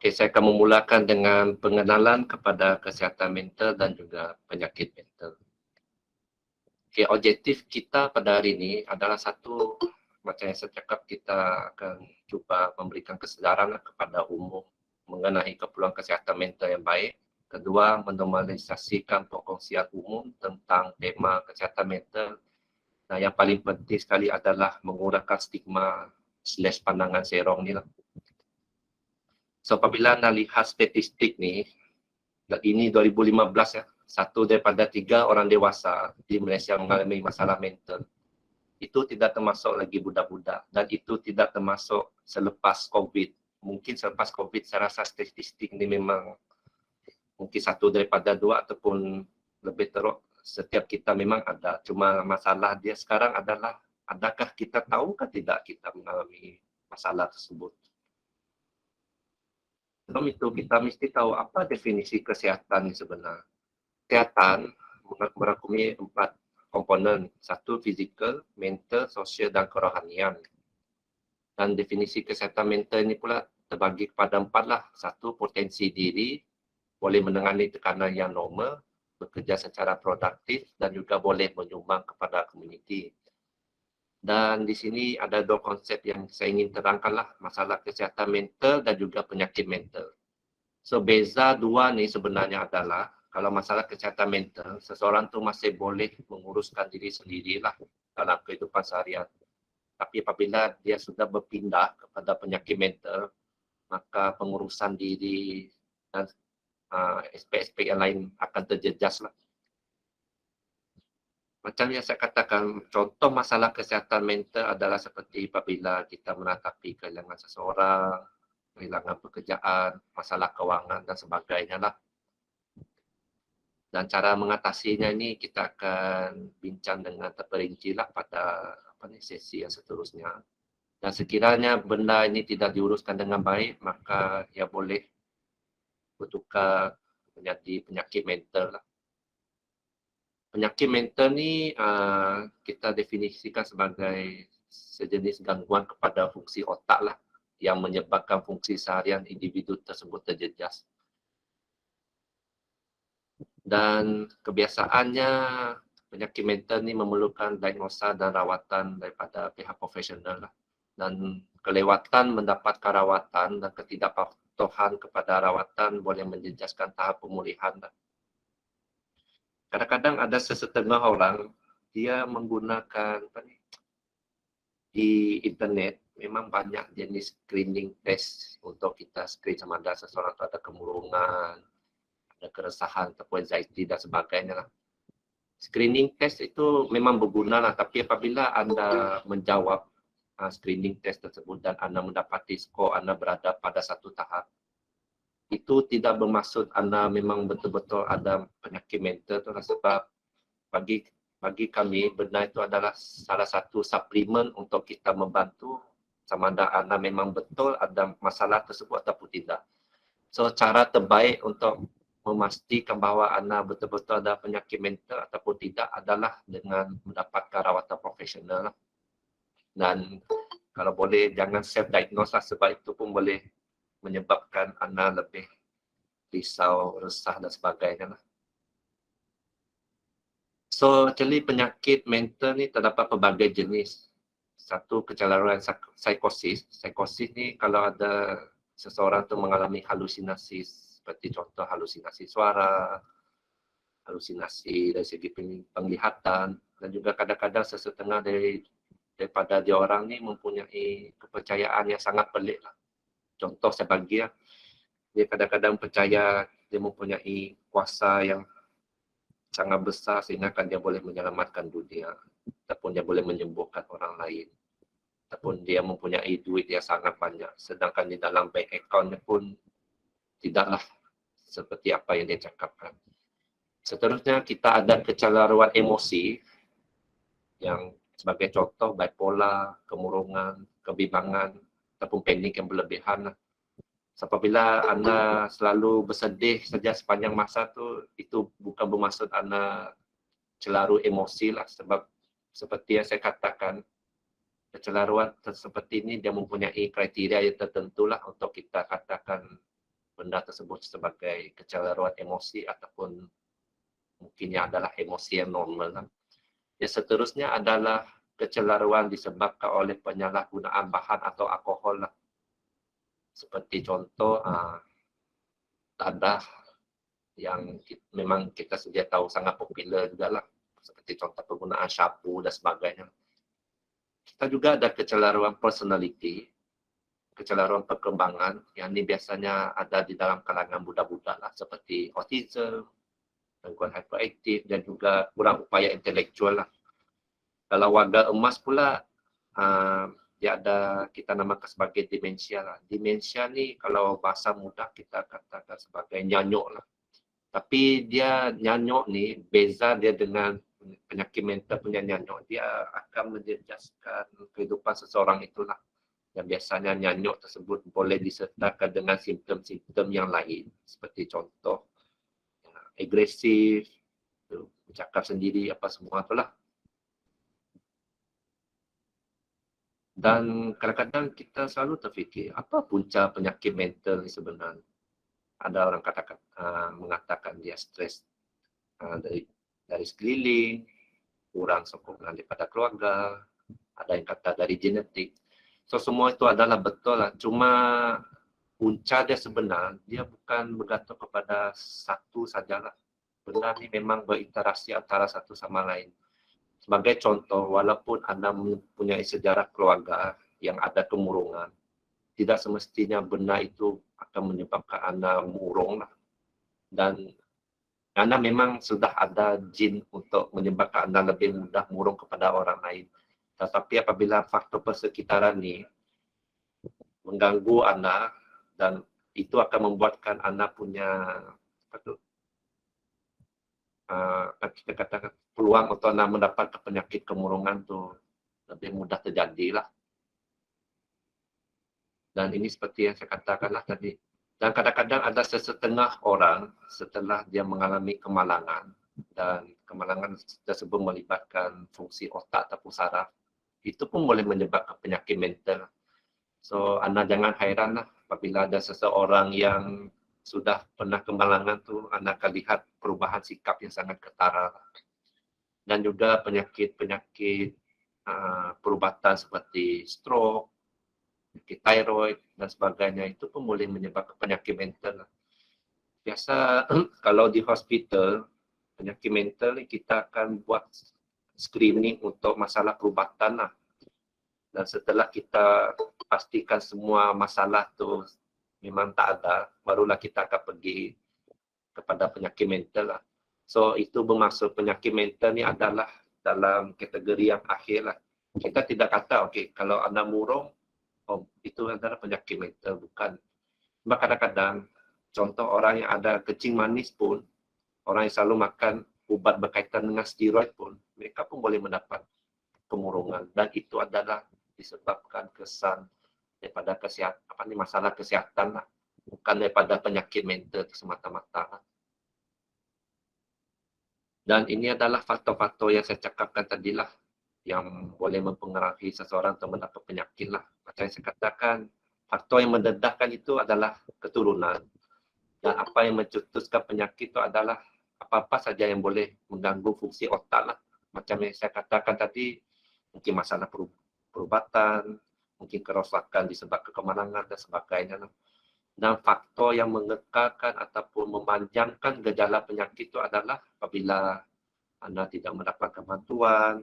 Okey, saya akan memulakan dengan pengenalan kepada kesihatan mental dan juga penyakit mental. Okey, objektif kita pada hari ini adalah satu, macam yang saya cakap, kita akan cuba memberikan kesedaran kepada umum mengenai keperluan kesihatan mental yang baik. Kedua, menormalisasikan perkongsian umum tentang tema kesihatan mental. Dan yang paling penting sekali adalah mengurangkan stigma / pandangan serong ni lah. So apabila anda lihat statistik ni, ini 2015 ya, 1 daripada 3 orang dewasa di Malaysia mengalami masalah mental. Itu tidak termasuk lagi budak-budak dan itu tidak termasuk selepas COVID. Mungkin selepas COVID saya rasa statistik ni memang mungkin 1 daripada 2 ataupun lebih teruk. Setiap kita memang ada. Cuma masalah dia sekarang adalah adakah kita tahu ke tidak kita mengalami masalah tersebut. Sebelum itu kita mesti tahu apa definisi kesihatan sebenar. Kesihatan merangkumi 4 komponen. 1 fizikal, mental, sosial dan kerohanian. Dan definisi kesihatan mental ini pula terbagi kepada 4 lah. 1 potensi diri, boleh menangani tekanan yang normal, bekerja secara produktif dan juga boleh menyumbang kepada komuniti. Dan di sini ada 2 konsep yang saya ingin terangkanlah, masalah kesihatan mental dan juga penyakit mental. So beza 2 ni sebenarnya adalah kalau masalah kesihatan mental, seseorang tu masih boleh menguruskan diri sendirilah dalam kehidupan seharian. Tapi apabila dia sudah berpindah kepada penyakit mental, maka pengurusan diri dan aspek-aspek yang lain akan terjejas lah. Macam yang saya katakan, contoh masalah kesihatan mental adalah seperti apabila kita menatapi kehilangan seseorang, kehilangan pekerjaan, masalah kewangan dan sebagainya lah. Dan cara mengatasinya ini kita akan bincang dengan terperinci lah pada sesi yang seterusnya. Dan sekiranya benda ini tidak diuruskan dengan baik, maka ia boleh bertukar menjadi penyakit mental lah. Penyakit mental ni kita definisikan sebagai sejenis gangguan kepada fungsi otak lah yang menyebabkan fungsi seharian individu tersebut terjejas. Dan kebiasaannya penyakit mental ni memerlukan diagnosa dan rawatan daripada pihak profesional lah. Dan kelewatan mendapatkan rawatan dan ketidakpatuhan kepada rawatan boleh menjejaskan tahap pemulihan lah. Kadang-kadang ada sesetengah orang dia menggunakan di internet memang banyak jenis screening test untuk kita screen sama ada seseorang itu ada kemurungan, ada keresahan ataupun anxiety dan sebagainya lah. Screening test itu memang berguna lah, tapi apabila anda menjawab screening test tersebut dan anda mendapati skor anda berada pada satu tahap, itu tidak bermaksud anda memang betul-betul ada penyakit mental tu lah, sebab bagi kami benda itu adalah salah satu suplemen untuk kita membantu sama ada anda memang betul ada masalah tersebut ataupun tidak. So cara terbaik untuk memastikan bahawa anda betul-betul ada penyakit mental ataupun tidak adalah dengan mendapatkan rawatan profesional lah. Dan kalau boleh jangan self-diagnose lah, sebab itu pun boleh menyebabkan anda lebih risau, resah dan sebagainya lah. So, actually penyakit mental ni terdapat pelbagai jenis. Satu, kecelaruan psikosis. Psikosis ni kalau ada seseorang tu mengalami halusinasi, seperti contoh halusinasi suara, halusinasi dari segi penglihatan, dan juga kadang-kadang sesetengah daripada dia orang ni mempunyai kepercayaan yang sangat pelik lah. Contoh saya bagi lah, dia kadang-kadang percaya dia mempunyai kuasa yang sangat besar sehingga dia boleh menyelamatkan dunia ataupun dia boleh menyembuhkan orang lain ataupun dia mempunyai duit yang sangat banyak sedangkan di dalam bank account pun tidaklah seperti apa yang dia cakapkan. Seterusnya kita ada kecelaruan emosi yang sebagai contoh bipolar, kemurungan, kebimbangan ataupun panik yang berlebihan lah. Apabila anda selalu bersedih saja sepanjang masa tu, itu bukan bermaksud anda celaru emosi lah, sebab seperti yang saya katakan, kecelaruan seperti ini dia mempunyai kriteria yang tertentu lah untuk kita katakan benda tersebut sebagai kecelaruan emosi ataupun mungkinnya adalah emosi yang normal lah. Yang seterusnya adalah kecelaruan disebabkan oleh penyalahgunaan bahan atau alkohol lah. Seperti contoh dadah yang memang kita sedia tahu sangat popular juga lah. Seperti contoh penggunaan syabu dan sebagainya. Kita juga ada kecelaruan personality, kecelaruan perkembangan yang ini biasanya ada di dalam kalangan budak-budak lah, seperti autism, gangguan hyperaktif dan juga kurang upaya intelektual lah. Kalau warga emas pula, dia ada kita namakan sebagai demensia lah. Demensia ni kalau bahasa mudah kita katakan sebagai nyanyuk lah. Tapi dia nyanyuk ni beza dia dengan penyakit mental punya nyanyuk. Dia akan menjejaskan kehidupan seseorang itulah. Yang biasanya nyanyuk tersebut boleh disertakan dengan simptom-simptom yang lain. Seperti contoh, agresif, bercakap sendiri, apa semua itulah. Dan kadang-kadang kita selalu terfikir, apa punca penyakit mental ni sebenarnya? Ada orang mengatakan dia stres dari sekeliling, kurang sokongan daripada keluarga, ada yang kata dari genetik. So semua itu adalah betul lah. Cuma punca dia sebenar, dia bukan bergantung kepada satu sajalah. Benda ni memang berinteraksi antara satu sama lain. Sebagai contoh, walaupun anda mempunyai sejarah keluarga yang ada kemurungan, tidak semestinya benda itu akan menyebabkan anda murung lah. Dan anda memang sudah ada jin untuk menyebabkan anda lebih mudah murung kepada orang lain. Tetapi apabila faktor persekitaran ni mengganggu anda dan itu akan membuatkan anda punya kita katakan peluang untuk anda mendapat penyakit kemurungan tu lebih mudah terjadilah. Dan ini seperti yang saya katakanlah tadi. Dan kadang-kadang ada sesetengah orang setelah dia mengalami kemalangan dan kemalangan tersebut melibatkan fungsi otak ataupun saraf, itu pun boleh menyebabkan penyakit mental. So, anda jangan hairanlah apabila ada seseorang yang sudah pernah kemalangan tu, anda akan lihat perubahan sikap yang sangat ketara. Dan juga penyakit-penyakit perubatan seperti stroke, penyakit thyroid dan sebagainya itu pun boleh menyebabkan penyakit mental. Biasa kalau di hospital, penyakit mental ni kita akan buat screening untuk masalah perubatan lah. Dan setelah kita pastikan semua masalah tu memang tak ada, barulah kita akan pergi kepada penyakit mental lah. So itu bermaksud penyakit mental ni adalah dalam kategori yang akhir lah. Kita tidak kata, okey, kalau anda murung, itu adalah penyakit mental, bukan. Sebab kadang-kadang, contoh orang yang ada kencing manis pun, orang yang selalu makan ubat berkaitan dengan steroid pun, mereka pun boleh mendapat kemurungan. Dan itu adalah disebabkan kesan daripada masalah kesihatan lah. Bukan daripada penyakit mental semata-mata lah. Dan ini adalah faktor-faktor yang saya cakapkan tadilah yang boleh mempengaruhi seseorang untuk mendapat penyakit lah. Macam yang saya katakan, faktor yang mendedahkan itu adalah keturunan. Dan apa yang mencetuskan penyakit itu adalah apa-apa saja yang boleh mengganggu fungsi otak lah. Macam yang saya katakan tadi, mungkin masalah perubatan, mungkin kerosakan disebabkan kemalangan dan sebagainya lah. Dan faktor yang mengekalkan ataupun memanjangkan gejala penyakit itu adalah apabila anda tidak mendapatkan bantuan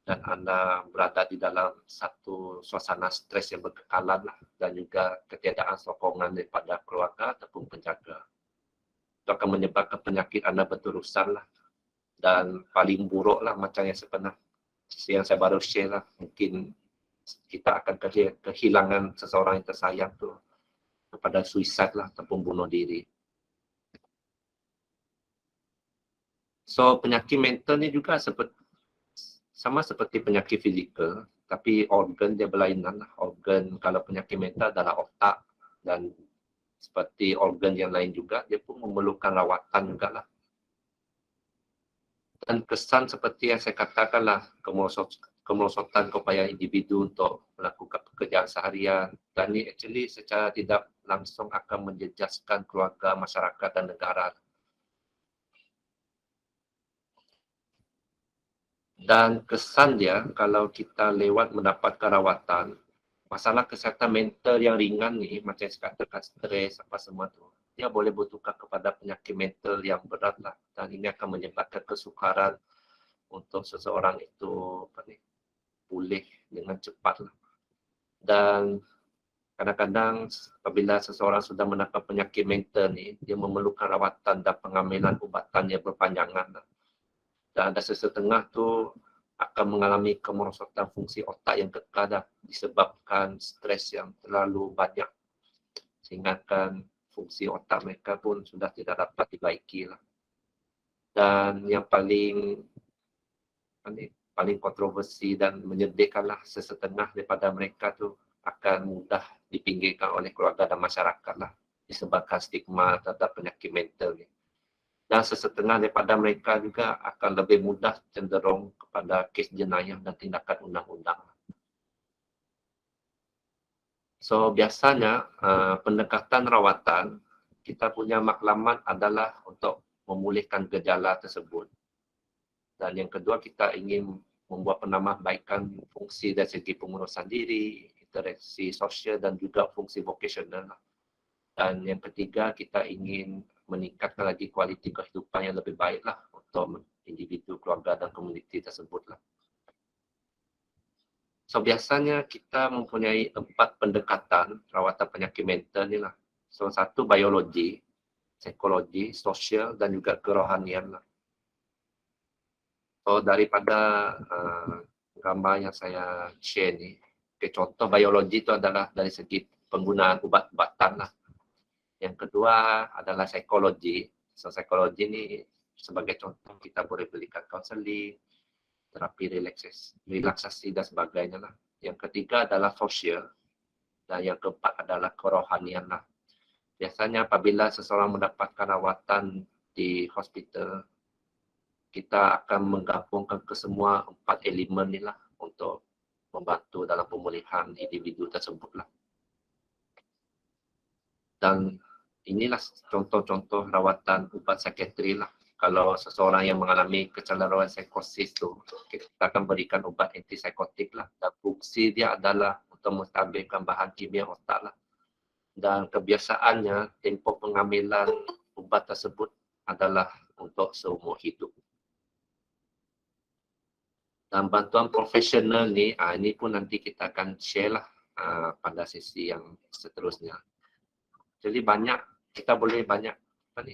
dan anda berada di dalam satu suasana stres yang berkekalan lah, dan juga ketiadaan sokongan daripada keluarga ataupun penjaga. Itu akan menyebabkan penyakit anda berterusan lah. Dan paling buruk lah macam yang saya baru share lah, mungkin kita akan kehilangan seseorang yang tersayang tu kepada suicide lah ataupun bunuh diri. So penyakit mental ni juga sama seperti penyakit fizikal, tapi organ dia berlainan lah. Organ kalau penyakit mental adalah otak, dan seperti organ yang lain juga, dia pun memerlukan rawatan juga lah. Dan kesan seperti yang saya katakan lah, kemerosotan keupayaan individu untuk melakukan pekerjaan seharian, dan ini actually secara tidak langsung akan menjejaskan keluarga, masyarakat dan negara. Dan kesan dia kalau kita lewat mendapatkan rawatan, masalah kesihatan mental yang ringan ni, macam saya katakan stres apa semua tu, dia boleh bertukar kepada penyakit mental yang berat lah. Dan ini akan menyebabkan kesukaran untuk seseorang itu pulih dengan cepat lah. Dan kadang-kadang apabila seseorang sudah mendapat penyakit mental ni, dia memerlukan rawatan dan pengambilan ubatan yang berpanjangan lah. Dan ada sesetengah tu akan mengalami kemerosotan fungsi otak yang kekal disebabkan stres yang terlalu banyak, sehingga kan fungsi otak mereka pun sudah tidak dapat dibaiki lah. Dan yang paling kontroversi dan menyedihkanlah, sesetengah daripada mereka tu akan mudah dipinggirkan oleh keluarga dan masyarakat lah, disebabkan stigma terhadap penyakit mental ni. Dan sesetengah daripada mereka juga akan lebih mudah cenderung kepada kes jenayah dan tindakan undang-undang. So biasanya pendekatan rawatan, kita punya maklumat adalah untuk memulihkan gejala tersebut. Dan yang kedua, kita ingin membuat penambahbaikan fungsi dari segi pengurusan diri, interaksi sosial dan juga fungsi vokasional. Dan yang ketiga, kita ingin meningkatkan lagi kualiti kehidupan yang lebih baiklah untuk individu, keluarga dan komuniti tersebutlah. So biasanya kita mempunyai 4 pendekatan rawatan penyakit mental ni lah. So satu biologi, psikologi, sosial dan juga kerohanian lah. So daripada gambar yang saya share ni, contoh biologi itu adalah dari segi penggunaan ubat-ubatan lah. Yang kedua adalah psikologi. So, psikologi ni sebagai contoh kita boleh berikan kaunseling, terapi relaksasi dan sebagainya lah. Yang ketiga adalah sosial dan yang keempat adalah kerohanian lah. Biasanya apabila seseorang mendapatkan rawatan di hospital, kita akan menggabungkan kesemua 4 elemen ni lah untuk membantu dalam pemulihan individu tersebut lah. Dan inilah contoh-contoh rawatan ubat psikiatri lah. Kalau seseorang yang mengalami kecenderungan psikosis tu, kita akan berikan ubat antipsikotik lah. Dan fungsi dia adalah untuk menstabilkan bahan kimia otak lah. Dan kebiasaannya, tempoh pengambilan ubat tersebut adalah untuk seumur hidup. Dan bantuan profesional ni, ini pun nanti kita akan share lah pada sesi yang seterusnya. Jadi kita boleh banyak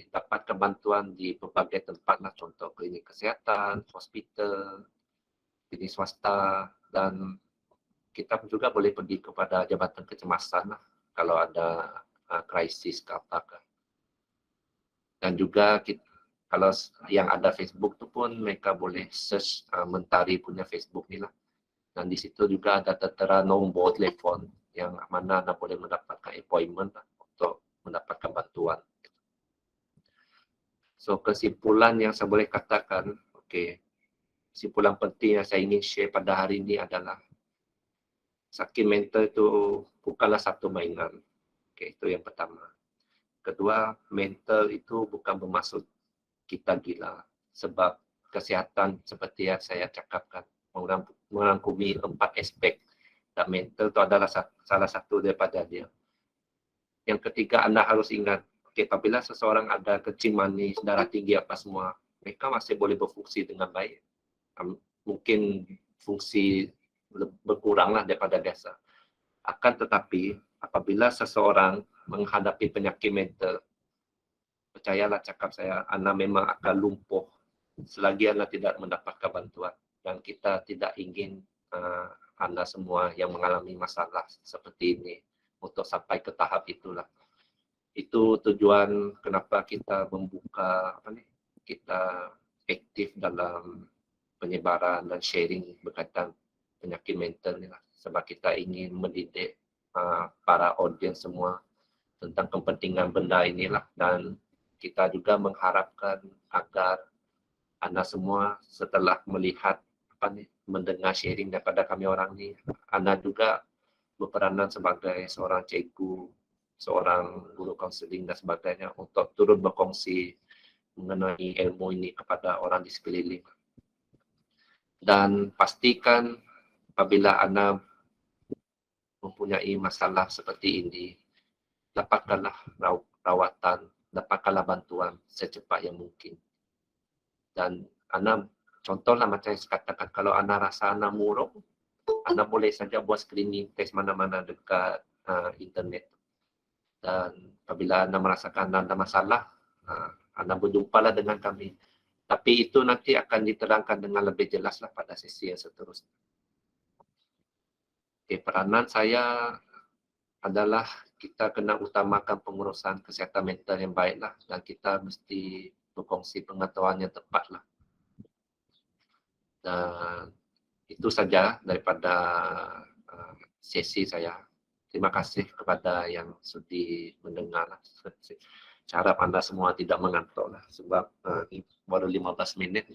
dapat bantuan di berbagai tempat lah, contoh klinik kesihatan, hospital, klinik swasta, dan kita juga boleh pergi kepada jabatan kecemasan lah kalau ada krisis ke apa. Dan juga kalau yang ada Facebook tu pun mereka boleh search Mentari punya Facebook ni lah. Dan di situ juga ada tertera nombor telefon yang mana anda boleh mendapatkan appointment lah untuk mendapatkan bantuan. So kesimpulan yang saya boleh katakan, kesimpulan penting yang saya ingin share pada hari ini adalah sakit mental itu bukanlah satu mainan. Itu yang pertama. Kedua, mental itu bukan bermaksud kita gila, sebab kesihatan seperti yang saya cakapkan merangkumi 4 aspek, dan mental itu adalah salah satu daripada dia. Yang ketiga, anda harus ingat, apabila seseorang ada kencing manis, darah tinggi apa semua, mereka masih boleh berfungsi dengan baik. Mungkin fungsi berkuranglah daripada biasa. Akan tetapi, apabila seseorang menghadapi penyakit mental, percayalah cakap saya, anda memang akan lumpuh selagi anda tidak mendapatkan bantuan. Dan kita tidak ingin anda semua yang mengalami masalah seperti ini untuk sampai ke tahap itulah. Itu tujuan kenapa kita membuka kita aktif dalam penyebaran dan sharing berkaitan penyakit mental ni lah. Sebab kita ingin mendidik para audiens semua tentang kepentingan benda inilah, dan kita juga mengharapkan agar anda semua setelah melihat mendengar sharing daripada kami orang ni, anda juga berperanan sebagai seorang cikgu seorang guru kaunseling dan sebagainya untuk turut berkongsi mengenai ilmu ini kepada orang di sekeliling. Dan pastikan apabila Anda mempunyai masalah seperti ini, dapatkanlah rawatan, dapatkanlah bantuan secepat yang mungkin. Dan Anda, contohlah macam yang saya katakan, kalau Anda rasa Anda murung, Anda boleh saja buat screening test mana-mana dekat internet. Dan apabila Anda merasakan Anda ada masalah, Anda berjumpalah dengan kami. Tapi itu nanti akan diterangkan dengan lebih jelaslah pada sesi yang seterusnya. Okay, peranan saya adalah kita kena utamakan pengurusan kesihatan mental yang baiklah, dan kita mesti berkongsi pengetahuan yang tepatlah. Dan itu saja daripada sesi saya. Terima kasih kepada yang sudi mendengar. Saya harap anda semua tidak mengantuk lah, sebab baru 15 minit.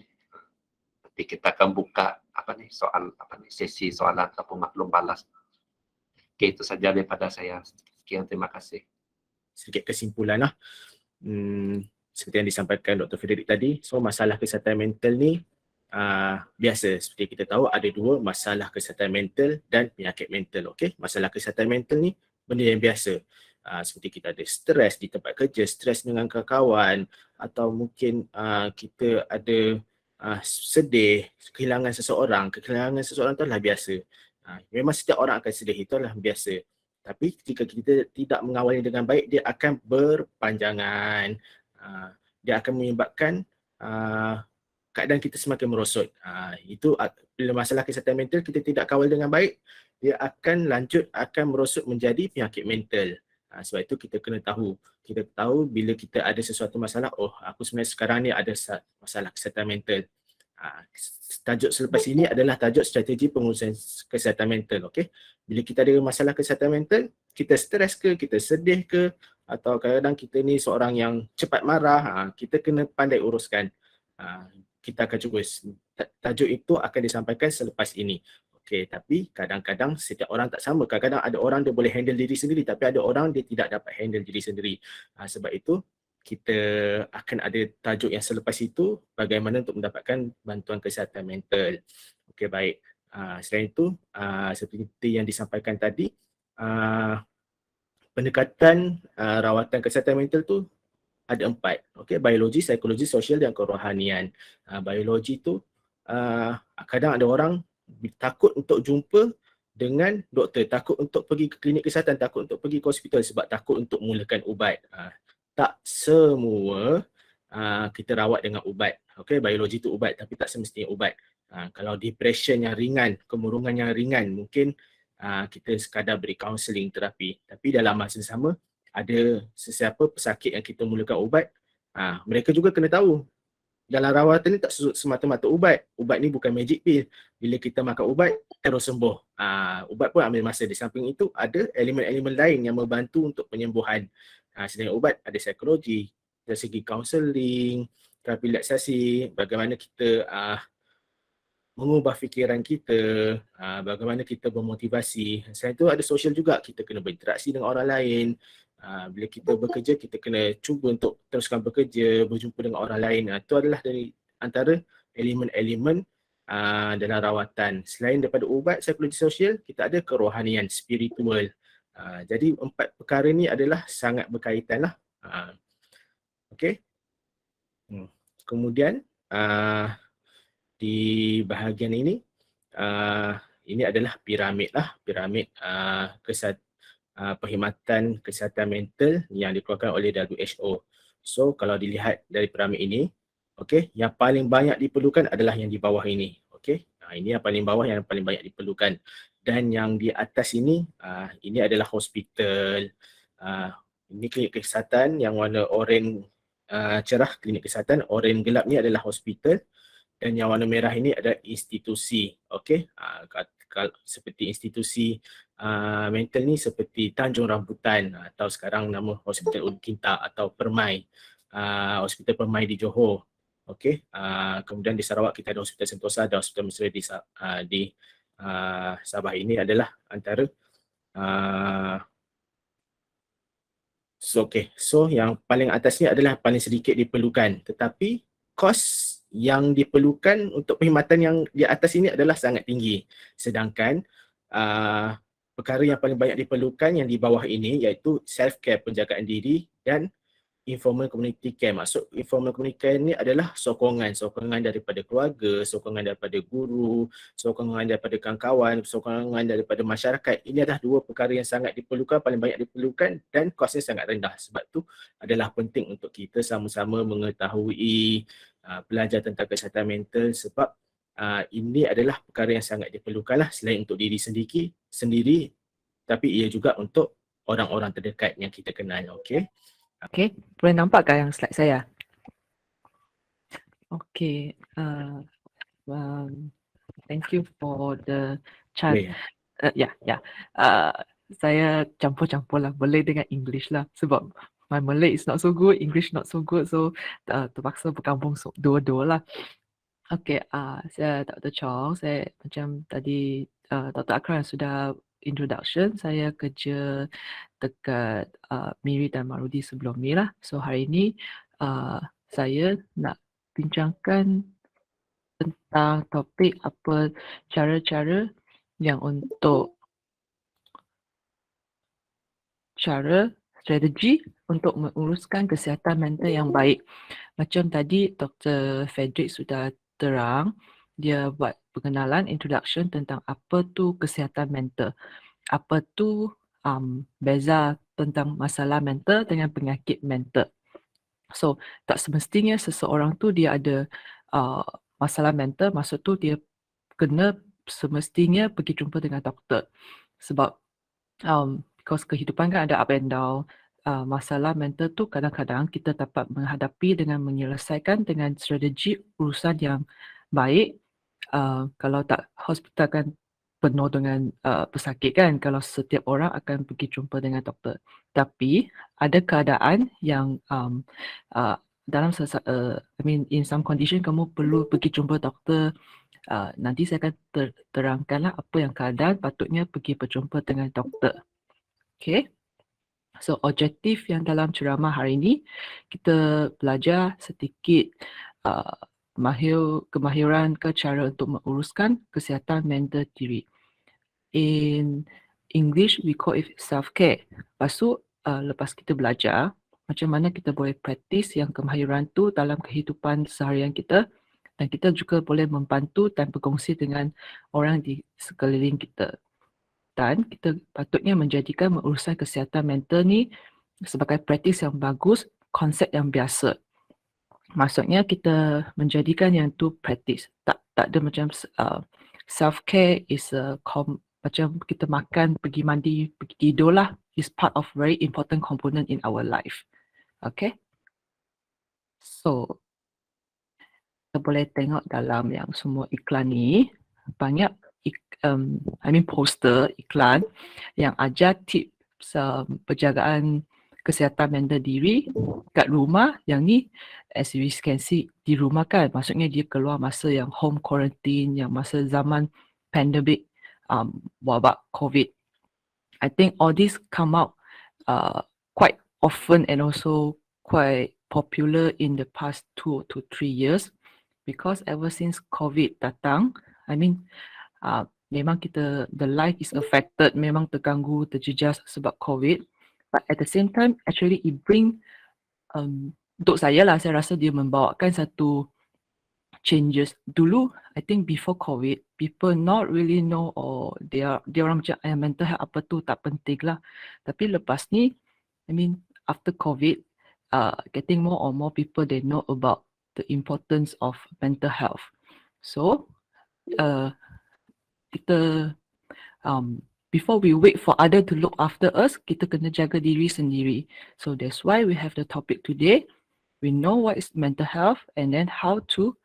Nanti kita akan buka sesi soalan ataupun maklum balas. Oke, itu saja daripada saya. Sekian, terima kasih. Sedikit kesimpulan lah. Seperti yang disampaikan Dr. Frederick tadi, so masalah kesihatan mental ni biasa. Seperti kita tahu ada dua, masalah kesihatan mental dan penyakit mental. Okay? Masalah kesihatan mental ni benda yang biasa. Seperti kita ada stres di tempat kerja, stres dengan kawan, atau mungkin kita ada sedih, kehilangan seseorang tu adalah biasa. Memang setiap orang akan sedih, itu adalah biasa. Tapi jika kita tidak mengawalnya dengan baik, dia akan berpanjangan. Dia akan menyebabkan keadaan kita semakin merosot. Itu bila masalah kesihatan mental kita tidak kawal dengan baik, dia akan merosot menjadi penyakit mental. Sebab itu kita kena tahu. Kita tahu bila kita ada sesuatu masalah, oh aku sebenarnya sekarang ni ada masalah kesihatan mental. Tajuk selepas ini adalah tajuk strategi pengurusan kesihatan mental. Okay? Bila kita ada masalah kesihatan mental, kita stres ke, kita sedih ke, atau kadang-kadang kita ni seorang yang cepat marah, kita kena pandai uruskan. Kita akan cuba, tajuk itu akan disampaikan selepas ini. Okey, tapi kadang-kadang setiap orang tak sama. Kadang-kadang ada orang dia boleh handle diri sendiri, tapi ada orang dia tidak dapat handle diri sendiri. Sebab itu kita akan ada tajuk yang selepas itu, bagaimana untuk mendapatkan bantuan kesihatan mental. Okey, baik. Selain itu, seperti yang disampaikan tadi, pendekatan rawatan kesihatan mental tu ada 4. Okey, biologi, psikologi, sosial dan kerohanian. Biologi tu kadang ada orang takut untuk jumpa dengan doktor, takut untuk pergi ke klinik kesihatan, takut untuk pergi ke hospital sebab takut untuk mulakan ubat. Tak semua kita rawat dengan ubat. Okey, biologi tu ubat tapi tak semestinya ubat. Kalau depression yang ringan, kemurungan yang ringan, mungkin kita sekadar beri kaunseling, terapi. Tapi dalam masa yang sama, ada sesiapa pesakit yang kita mulakan ubat, mereka juga kena tahu dalam rawatan ni tak semata-mata ubat. Ubat ni bukan magic pill. Bila kita makan ubat, terus sembuh. Ubat pun ambil masa. Di samping itu, ada elemen-elemen lain yang membantu untuk penyembuhan. Selain ubat, ada psikologi, dari segi kaunseling, terapi relaksasi, bagaimana kita mengubah fikiran kita, bagaimana kita bermotivasi. Selain itu ada sosial juga, kita kena berinteraksi dengan orang lain. Bila kita bekerja, kita kena cuba untuk teruskan bekerja, berjumpa dengan orang lain. Itu adalah dari antara elemen-elemen dalam rawatan. Selain daripada ubat, psikologi sosial, kita ada kerohanian, spiritual. Jadi 4 perkara ni adalah sangat berkaitan lah. Okay. Kemudian di bahagian ini adalah piramid lah, piramid perkhidmatan kesihatan mental yang dikeluarkan oleh WHO. So kalau dilihat dari piramid ini, okey, yang paling banyak diperlukan adalah yang di bawah ini. Okey, ini yang paling bawah yang paling banyak diperlukan. Dan yang di atas ini, ini adalah hospital. Ini klinik kesihatan yang warna oranye cerah, klinik kesihatan. Oranye gelap ni adalah hospital. Dan yang warna merah ini adalah institusi. Okey, seperti institusi mental ni seperti Tanjung Rambutan atau sekarang nama Hospital Ulu Kinta atau Permai, Hospital Permai di Johor. Okey, kemudian di Sarawak kita ada Hospital Sentosa dan Hospital Mesra di Sabah. Ini adalah antara So yang paling atas ni adalah paling sedikit diperlukan, tetapi kos yang diperlukan untuk perkhidmatan yang di atas ini adalah sangat tinggi. Sedangkan perkara yang paling banyak diperlukan yang di bawah ini iaitu self care, penjagaan diri, dan informal community care. Maksud informal community care ni adalah sokongan daripada keluarga, sokongan daripada guru, sokongan daripada kawan-kawan, sokongan daripada masyarakat. Ini adalah dua perkara yang sangat diperlukan, paling banyak diperlukan, dan kosnya sangat rendah. Sebab tu adalah penting untuk kita sama-sama mengetahui, belajar tentang kesihatan mental, sebab ini adalah perkara yang sangat diperlukan lah, selain untuk diri sendiri, tapi ia juga untuk orang-orang terdekat yang kita kenal. Okay. Okay, boleh nampak kan yang slide saya? Okay, thank you for the chart. Saya campur-campur lah, Malay dengan English lah, sebab my Malay is not so good, English not so good, so terpaksa bergabung dua-dua lah. Okay, saya Dr. Chong, saya macam tadi Dr. Akram sudah introduction, saya kerja dekat Miri dan Marudi sebelum ni lah. So hari ni saya nak bincangkan tentang topik apa cara-cara yang untuk strategi untuk menguruskan kesihatan mental yang baik. Macam tadi Dr. Frederick sudah terang, dia buat pengenalan, introduction tentang apa tu kesihatan mental. Apa tu beza tentang masalah mental dengan penyakit mental. So, tak semestinya seseorang tu dia ada masalah mental, maksud tu dia kena semestinya pergi jumpa dengan doktor. Sebab because kehidupan kan ada up and down, masalah mental tu kadang-kadang kita dapat menghadapi dengan menyelesaikan dengan strategi urusan yang baik. Kalau tak, hospital kan penuh dengan pesakit kan, kalau setiap orang akan pergi jumpa dengan doktor. Tapi ada keadaan yang dalam in some condition kamu perlu pergi jumpa doktor. Nanti saya akan terangkanlah apa yang keadaan patutnya pergi berjumpa dengan doktor. Okay. So, objektif yang dalam ceramah hari ini, kita belajar sedikit kemahiran ke cara untuk menguruskan kesihatan mental diri. In English, we call it self-care. Lepas tu, lepas kita belajar, macam mana kita boleh praktis yang kemahiran tu dalam kehidupan seharian kita, dan kita juga boleh membantu dan berkongsi dengan orang di sekeliling kita. Dan kita patutnya menjadikan urusan kesihatan mental ni sebagai praktis yang bagus, konsep yang biasa. Maksudnya kita menjadikan yang tu praktis. Tak ada macam self-care is macam kita makan, pergi mandi, pergi tidur lah. Is part of very important component in our life. Okay. So, kita boleh tengok dalam yang semua iklan ni, banyak poster iklan yang ajar tips penjagaan kesihatan mental diri kat rumah. Yang ni as you can see di rumah kan, maksudnya dia keluar masa yang home quarantine, yang masa zaman pandemic, wabak COVID. I think all this come out quite often and also quite popular in the past 2 to 3 years, because ever since COVID datang, memang kita, the life is affected, memang terganggu, terjejas sebab COVID. But at the same time, actually it bring, untuk saya lah, saya rasa dia membawakan satu changes. Dulu, I think before COVID, people not really know, or dia orang macam mental health apa tu tak penting lah. Tapi lepas ni, after COVID, getting more and more people, they know about the importance of mental health. So, kita before we wait for other to look after us, kita kena jaga diri sendiri. So that's why we have the topic today. We know what is mental health and then how to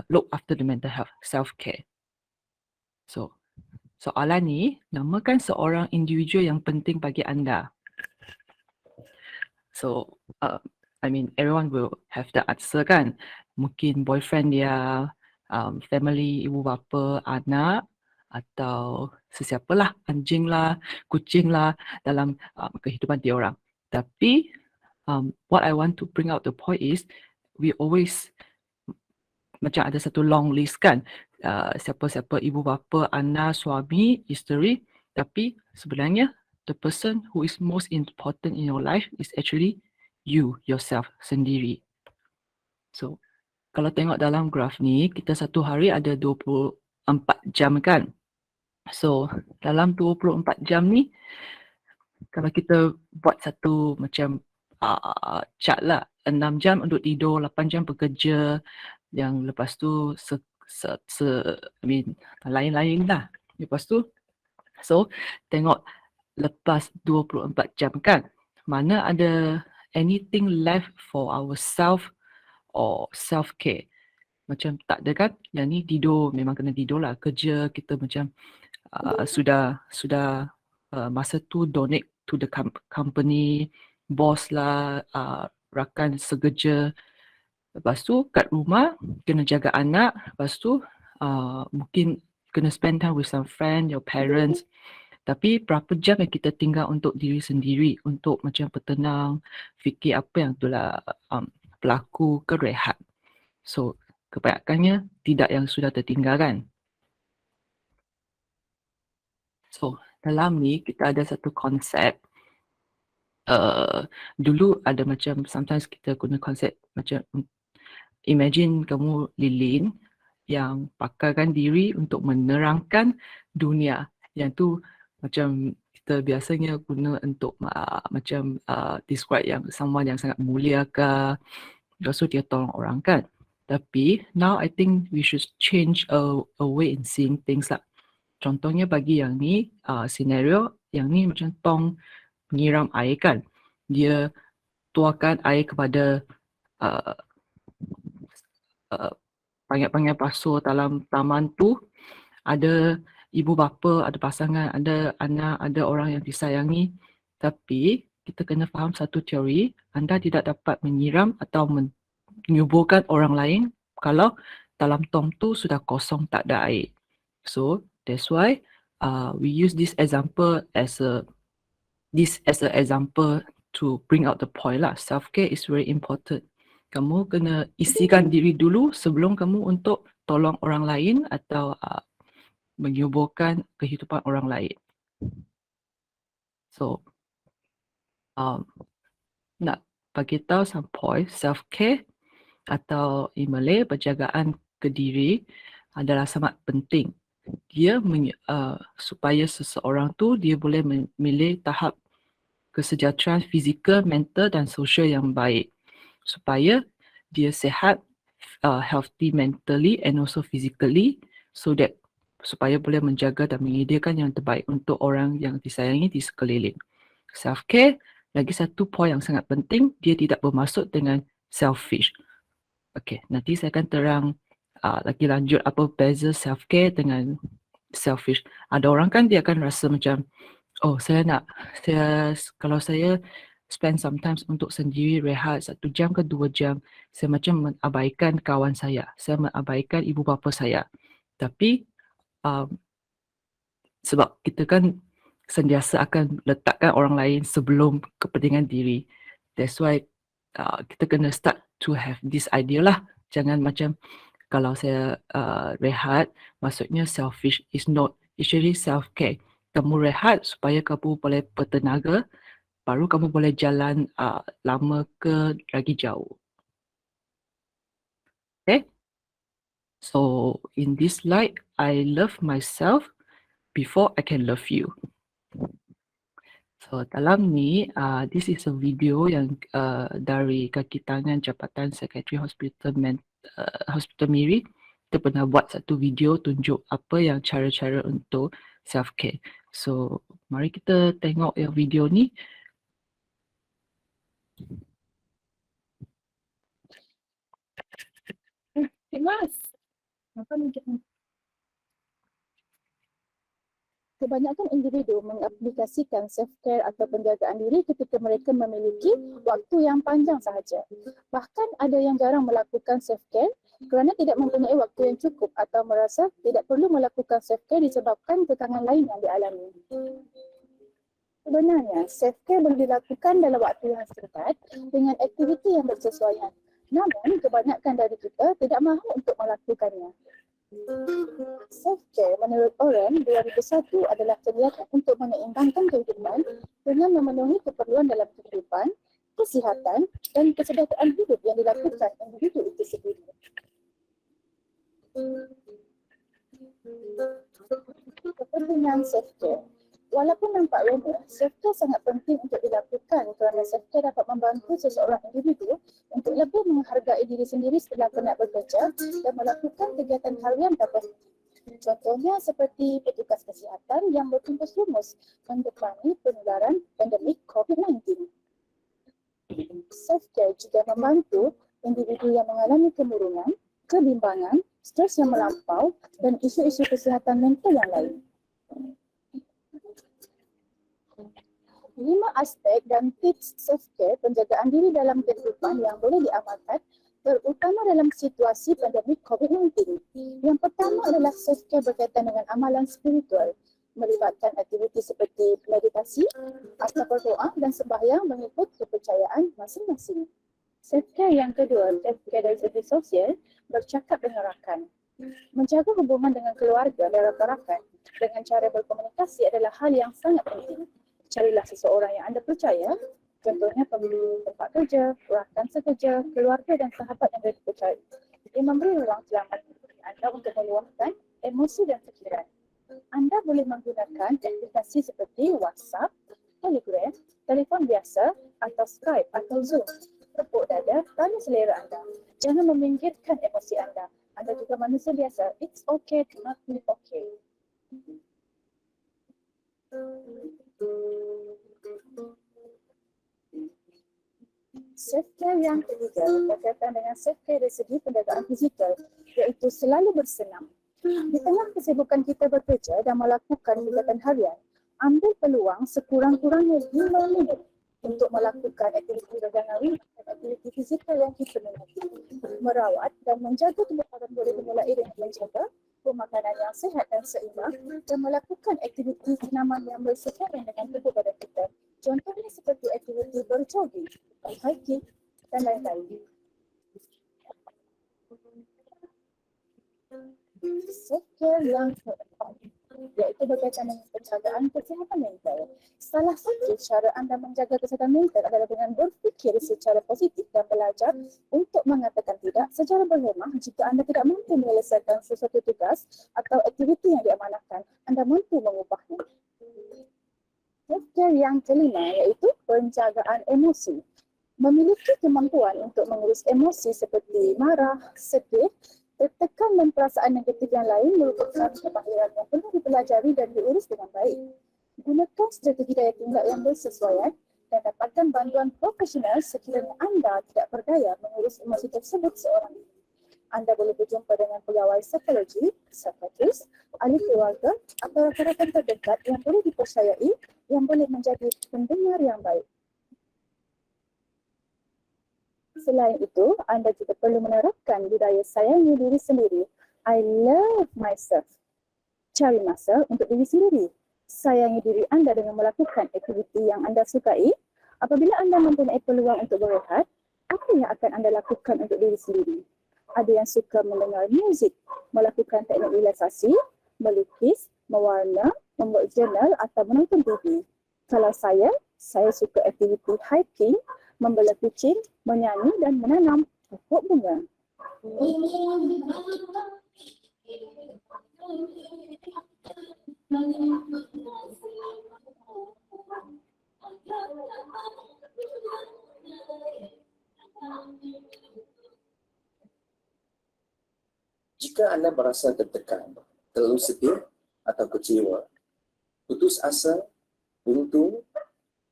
look after the mental health, self-care. So, soalan ni, namakan seorang individu yang penting bagi anda. So, everyone will have the answer kan. Mungkin boyfriend dia, family, ibu bapa, anak, atau sesiapalah, anjing lah, kucing lah dalam kehidupan dia orang. Tapi what I want to bring out the point is we always macam ada satu long list kan, siapa-siapa ibu bapa, anak, suami, isteri, tapi sebenarnya the person who is most important in your life is actually you, yourself sendiri. So kalau tengok dalam graf ni, kita satu hari ada 24 jam kan. So dalam 24 jam ni, kalau kita buat satu macam chart lah, 6 jam untuk tidur, 8 jam bekerja, yang lepas tu lain-lain lah. Lepas tu, so tengok lepas 24 jam kan, mana ada anything left for ourselves or self-care. Macam tak ada kan, yang ni tidur, memang kena tidur lah. Kerja kita macam sudah masa tu donate to the company, bos lah, rakan sekerja. Lepas tu kat rumah kena jaga anak. Lepas tu mungkin kena spend time with some friend, your parents. Tapi berapa jam yang kita tinggal untuk diri sendiri, untuk macam bertenang, fikir apa yang telah berlaku, ke rehat. So kebanyakannya tidak yang sudah tertinggalkan. So dalam ni kita ada satu konsep. Dulu ada macam sometimes kita guna konsep macam imagine kamu lilin yang pakarkan diri untuk menerangkan dunia. Yang tu macam kita biasanya guna untuk macam describe yang someone yang sangat mulia ke, lepas tu dia tolong orang kan. Tapi now I think we should change a way in seeing things lah. Contohnya bagi yang ni, scenario yang ni macam tong menyiram air kan. Dia tuarkan air kepada panggil-panggil basuh dalam taman tu. Ada ibu bapa, ada pasangan, ada anak, ada orang yang disayangi. Tapi kita kena faham satu teori, anda tidak dapat menyiram atau menyuburkan orang lain kalau dalam tong tu sudah kosong, tak ada air. So that's why we use this example as a example to bring out the point lah. Self-care is very important. Kamu kena isikan diri dulu sebelum kamu untuk tolong orang lain atau menyuburkan kehidupan orang lain. So, nak bagi tahu some point, self-care atau in Malay, penjagaan ke diri adalah sangat penting. Dia supaya seseorang tu dia boleh memilih tahap kesejahteraan fizikal, mental dan sosial yang baik. Supaya dia sihat, healthy mentally and also physically, so that supaya boleh menjaga dan menyediakan yang terbaik untuk orang yang disayangi di sekeliling. Self-care, lagi satu poin yang sangat penting, dia tidak bermaksud dengan selfish. Okay, nanti saya akan terang lagi lanjut apa beza self-care dengan selfish. Ada orang kan dia akan rasa macam, oh kalau saya spend sometimes untuk sendiri rehat 1 jam ke 2 jam, saya macam mengabaikan kawan saya mengabaikan ibu bapa saya. Tapi sebab kita kan sentiasa akan letakkan orang lain sebelum kepentingan diri. That's why kita kena start to have this idea lah. Jangan macam kalau saya rehat, maksudnya selfish. Is not actually self-care. Kamu rehat supaya kamu boleh bertenaga, baru kamu boleh jalan lama ke lagi jauh. Okay? So in this slide, I love myself before I can love you. So dalam ni, this is a video yang dari kaki tangan Jabatan Sekretari Hospital Miri. Kita pernah buat satu video tunjuk apa yang cara-cara untuk self-care. So mari kita tengok yang video ni. Mas, apa ni? Kebanyakan individu mengaplikasikan self-care atau penjagaan diri ketika mereka memiliki waktu yang panjang sahaja. Bahkan ada yang jarang melakukan self-care kerana tidak mempunyai waktu yang cukup atau merasa tidak perlu melakukan self-care disebabkan tekangan lain yang dialami. Sebenarnya, self-care boleh dilakukan dalam waktu yang singkat dengan aktiviti yang bersesuaian. Namun, kebanyakan dari kita tidak mahu untuk melakukannya. Self-care menurut Oren 2001 adalah kegiatan untuk menyeimbangkan kehidupan dengan memenuhi keperluan dalam kehidupan, kesihatan dan kesejahteraan hidup yang dilakukan individu itu sendiri. Kepentingan self-care. Walaupun nampak remeh, self-care sangat penting untuk dilakukan kerana self-care dapat membantu seseorang individu untuk lebih menghargai diri sendiri setelah penat bekerja dan melakukan kegiatan harian tertentu. Contohnya seperti petugas kesihatan yang bertumpus lumus mendepangi penularan pandemik COVID-19. Self-care juga membantu individu yang mengalami kemurungan, kebimbangan, stres yang melampau dan isu-isu kesihatan mental yang lain. 5 aspek dan tips self-care penjagaan diri dalam kehidupan yang boleh diamalkan terutama dalam situasi pandemik COVID-19. Yang pertama adalah self-care berkaitan dengan amalan spiritual, melibatkan aktiviti seperti meditasi, atau berdoa dan sembahyang mengikut kepercayaan masing-masing. Self-care yang kedua, self-care dari segi sosial, bercakap dengan rakan. Menjaga hubungan dengan keluarga dan rakan-rakan dengan cara berkomunikasi adalah hal yang sangat penting. Carilah seseorang yang anda percaya, contohnya pemilik tempat kerja, rakan sekerja, keluarga dan sahabat yang dipercayai. Ia memberi ruang selamat bagi anda untuk meluahkan emosi dan fikiran. Anda boleh menggunakan aplikasi seperti WhatsApp, Telegram, telefon biasa atau Skype atau Zoom. Tepuk dada, tanya selera anda. Jangan meminggirkan emosi anda. Anda juga manusia biasa. It's okay to not be okay. Self-care yang ketiga berkaitan dengan self-care dari segi penjagaan fizikal, iaitu selalu bersenam. Di tengah kesibukan kita bekerja dan melakukan kegiatan harian, ambil peluang sekurang-kurangnya 5 minit untuk melakukan aktiviti badangawi dan aktiviti fizikal yang kita minati. Merawat dan menjaga tubuh badan boleh dimulai dengan menjaga pemakanan yang sihat dan seimbang dan melakukan aktiviti senaman yang berseimbang dengan tubuh badan kita. Contohnya seperti aktiviti berjogging, hiking dan lain-lain. Self-care yang keempat, iaitu berkaitan dengan penjagaan kesihatan mental. Salah satu cara anda menjaga kesihatan mental adalah dengan berfikir secara positif dan belajar untuk mengatakan tidak secara berhemah jika anda tidak mampu menyelesaikan sesuatu tugas atau aktiviti yang diamanahkan. Anda mampu mengubahnya. Self-care yang kelima iaitu penjagaan emosi. Memiliki kemampuan untuk mengurus emosi seperti marah, sedih, tertekan dan perasaan negatif yang lain merupakan kemahiran yang perlu dipelajari dan diurus dengan baik. Gunakan strategi daya tinggal yang bersesuaian dan dapatkan bantuan profesional sekiranya anda tidak berdaya mengurus emosi tersebut seorang diri. Anda boleh berjumpa dengan pegawai psikologi, psikiatris, ahli keluarga atau rakan-rakan terdekat yang boleh dipercayai yang boleh menjadi pendengar yang baik. Selain itu, anda juga perlu menerapkan budaya sayangi diri sendiri. I love myself. Cari masa untuk diri sendiri. Sayangi diri anda dengan melakukan aktiviti yang anda sukai. Apabila anda mempunyai peluang untuk berehat, apa yang akan anda lakukan untuk diri sendiri? Ada yang suka mendengar muzik, melakukan teknik relaksasi, melukis, mewarna, membuat jurnal atau menonton TV. Kalau saya suka aktiviti hiking, membela kucing, menyanyi dan menanam pokok bunga. Jika anda merasa tertekan, terlalu sedih atau kecewa, putus asa, buntu,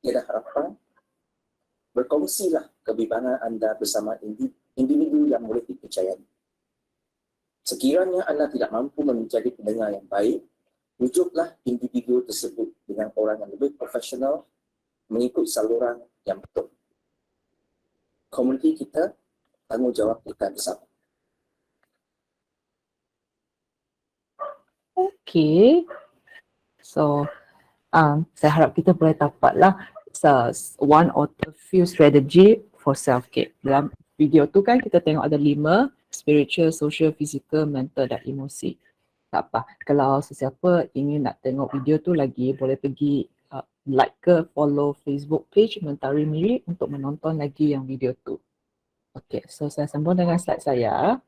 tiada harapan, berkongsilah kebimbangan anda bersama individu yang boleh dipercayai. Sekiranya anda tidak mampu menjadi pendengar yang baik, rujuklah individu tersebut dengan orang yang lebih profesional mengikut saluran yang betul. Komuniti kita, tanggungjawab kita bersama. Okay. So, saya harap kita boleh dapatlah one or a few strategy for self-care. Dalam video tu kan kita tengok ada 5, spiritual, social, physical, mental dan emosi. Tak apa, kalau sesiapa ingin nak tengok video tu lagi, boleh pergi like ke follow Facebook page Mentari Miri untuk menonton lagi yang video tu. Okay, so saya sambung dengan slide saya.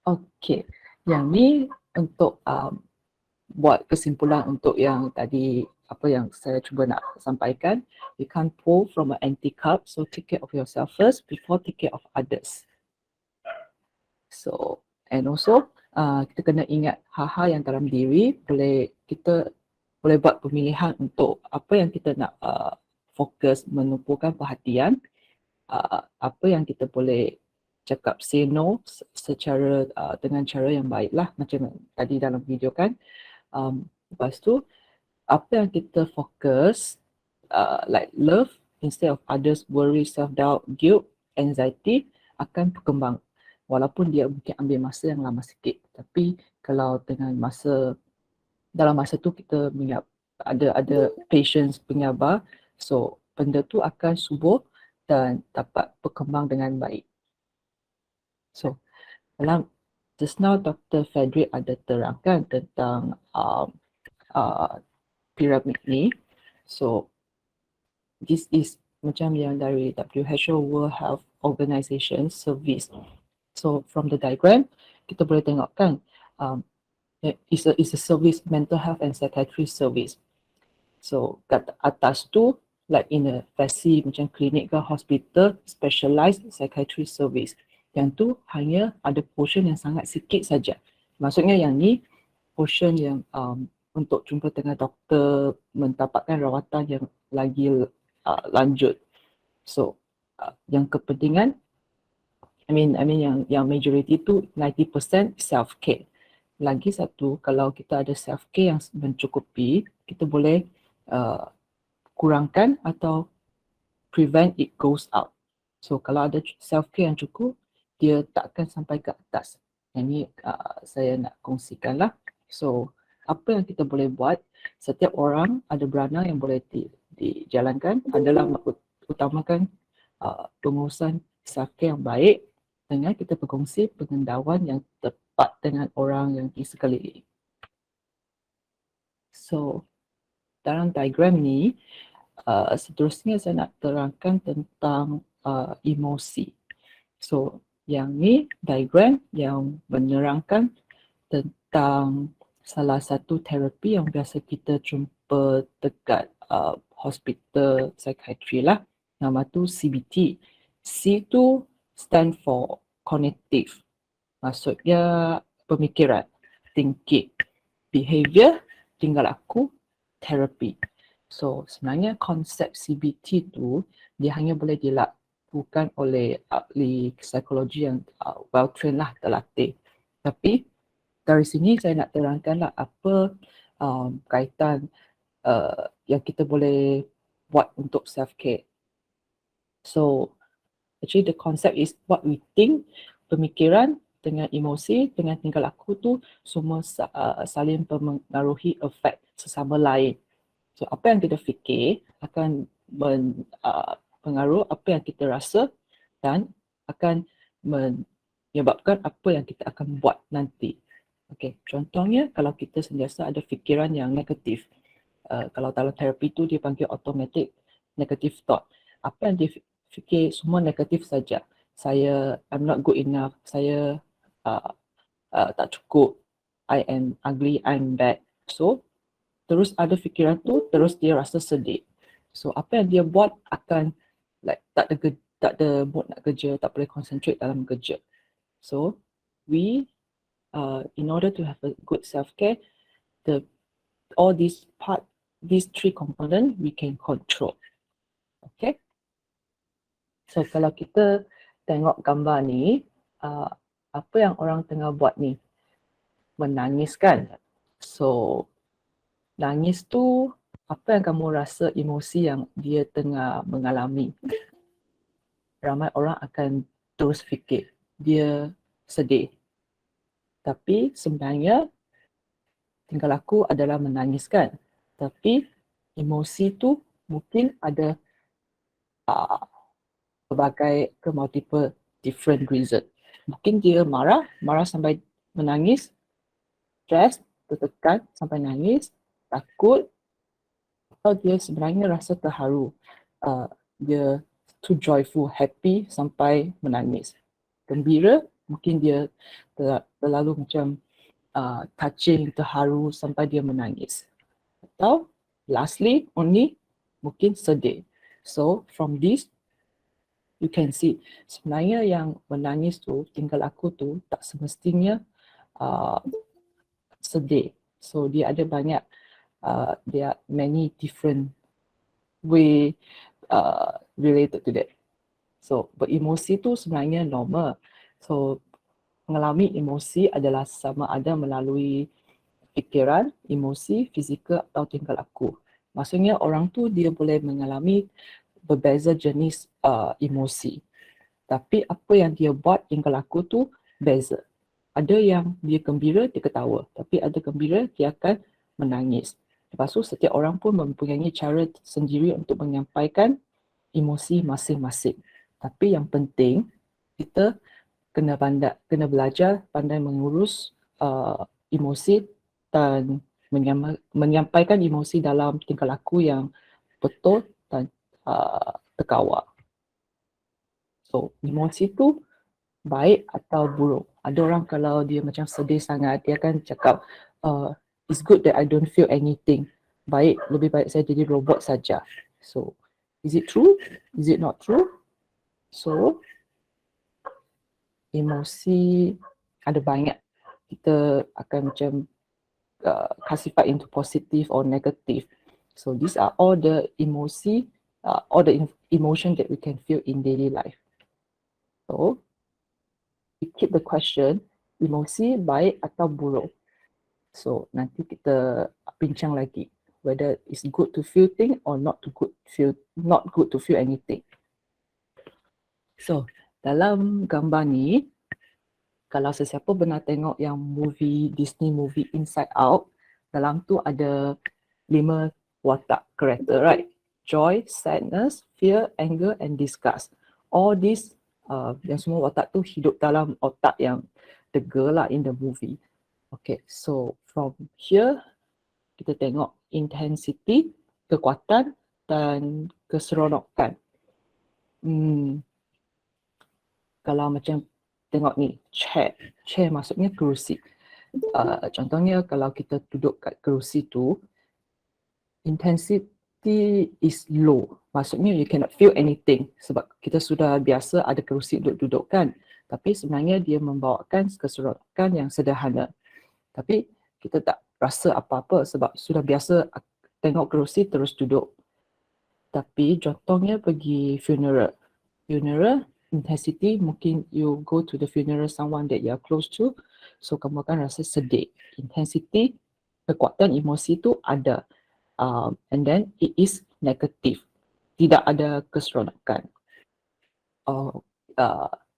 Okay, yang ni untuk buat kesimpulan untuk yang tadi apa yang saya cuba nak sampaikan. You can't pour from an empty cup, so take care of yourself first before take care of others. So, and also kita kena ingat hal-hal yang dalam diri, kita boleh buat pemilihan untuk apa yang kita nak fokus, menumpukan perhatian, apa yang kita boleh cakap say no secara dengan cara yang baik lah, macam tadi dalam video kan. Lepas tu apa yang kita fokus, like love instead of others, worry, self-doubt, guilt, anxiety akan berkembang. Walaupun dia mungkin ambil masa yang lama sikit, tapi kalau dengan dalam masa tu kita ada patience, penyabar, so benda tu akan subur dan dapat berkembang dengan baik. So dalam just now Dr. Frederick ada terangkan tentang piramid ni. So this is macam yang dari WHO, World Health Organization service. So from the diagram kita boleh tengok kan, is a service, mental health and psychiatry service. So kat atas tu like in a versi macam klinik ke hospital, specialized psychiatry service. Yang tu hanya ada portion yang sangat sikit saja. Maksudnya yang ni portion yang untuk jumpa dengan doktor, mendapatkan rawatan yang lagi lanjut. So yang kepentingan, I mean yang majority tu 90% self-care. Lagi satu, kalau kita ada self-care yang mencukupi, kita boleh kurangkan atau prevent it goes out. So kalau ada self-care yang cukup, dia tak akan sampai ke atas. Yang ni saya nak kongsikan lah. So apa yang kita boleh buat, setiap orang ada berana yang boleh dijalankan adalah utamakan pengurusan self-care yang baik dengan kita berkongsi pengendalian yang tepat dengan orang yang di sekeliling. So dalam diagram ni, seterusnya saya nak terangkan tentang emosi. So yang ni diagram yang menerangkan tentang salah satu terapi yang biasa kita jumpa dekat hospital psychiatry lah. Nama tu CBT. C tu stand for cognitive. Maksudnya pemikiran, thinking. Behavior, tinggal laku, therapy. So sebenarnya konsep CBT tu dia hanya boleh dilakukan oleh ahli psikologi yang well trained lah, terlatih. Tapi dari sini saya nak terangkanlah apa kaitan yang kita boleh buat untuk self-care. So actually the concept is what we think, pemikiran dengan emosi, dengan tingkah laku tu semua saling mempengaruhi efek sesama lain. So apa yang kita fikir akan mempengaruhi apa yang kita rasa dan akan menyebabkan apa yang kita akan buat nanti. Okay, contohnya kalau kita sentiasa ada fikiran yang negatif, kalau dalam terapi tu dia panggil automatic negative thought. Apa yang dia fikir semua negatif saja. I'm not good enough, saya tak cukup, I am ugly, I'm bad. So terus ada fikiran tu, terus dia rasa sedih. So apa yang dia buat akan like tak ada mood nak kerja, tak boleh concentrate dalam kerja. So in order to have a good self-care, all these three components we can control. Okay. So kalau kita tengok gambar ni, apa yang orang tengah buat ni? Menangis kan? So nangis tu apa yang kamu rasa emosi yang dia tengah mengalami? Ramai orang akan terus fikir dia sedih. Tapi sebenarnya tingkah laku adalah menangis kan. Tapi emosi tu mungkin ada berbagai ke multiple different reason. Mungkin dia marah sampai menangis, stress, tertekan sampai nangis, takut, atau dia sebenarnya rasa terharu. Dia too joyful, happy sampai menangis. Gembira, mungkin dia terlalu macam touching, terharu sampai dia menangis. Atau lastly, only mungkin sedih. So from this, you can see sebenarnya yang menangis tu, tingkah laku tu tak semestinya sedih. So dia ada banyak, there are many different way related to that. So beremosi tu sebenarnya normal. So mengalami emosi adalah sama ada melalui fikiran, emosi, fizikal atau tingkah laku. Maksudnya orang tu dia boleh mengalami berbeza jenis emosi. Tapi apa yang dia buat, tingkah laku tu beza. Ada yang dia gembira, dia ketawa. Tapi ada gembira, dia akan menangis. Lepas tu setiap orang pun mempunyai cara sendiri untuk menyampaikan emosi masing-masing. Tapi yang penting, kita kena belajar pandai mengurus emosi dan menyampaikan emosi dalam tingkah laku yang betul dan terkawal. So, emosi tu baik atau buruk. Ada orang kalau dia macam sedih sangat, dia akan cakap, it's good that I don't feel anything. Baik, lebih baik saya jadi robot saja. So, is it true? Is it not true? So, emosi ada banyak. Kita akan macam classify into positive or negative. So, these are all the emosi, all the emotion that we can feel in daily life. So, we keep the question, emosi baik atau buruk. So, nanti kita bincang lagi whether it's good to feel thing or not good to feel anything. So, dalam gambar ni, kalau sesiapa pernah tengok yang Disney movie Inside Out, dalam tu ada 5 watak karakter, right? Joy, sadness, fear, anger and disgust. All these yang semua watak tu hidup dalam otak yang the girl lah in the movie. Okay, so from here kita tengok intensity, kekuatan dan keseronokan. Kalau macam tengok ni, chair maksudnya kerusi. Contohnya kalau kita duduk kat kerusi tu, intensity is low. Maksudnya you cannot feel anything sebab kita sudah biasa ada kerusi duduk-duduk kan. Tapi sebenarnya dia membawakan keseronokan yang sederhana. Tapi kita tak rasa apa-apa sebab sudah biasa tengok kerusi terus duduk. Tapi contohnya pergi funeral. Intensity, mungkin you go to the funeral someone that you are close to, so kamu akan rasa sedih. Intensity, kekuatan emosi tu ada, and then it is negative, tidak ada keseronokan.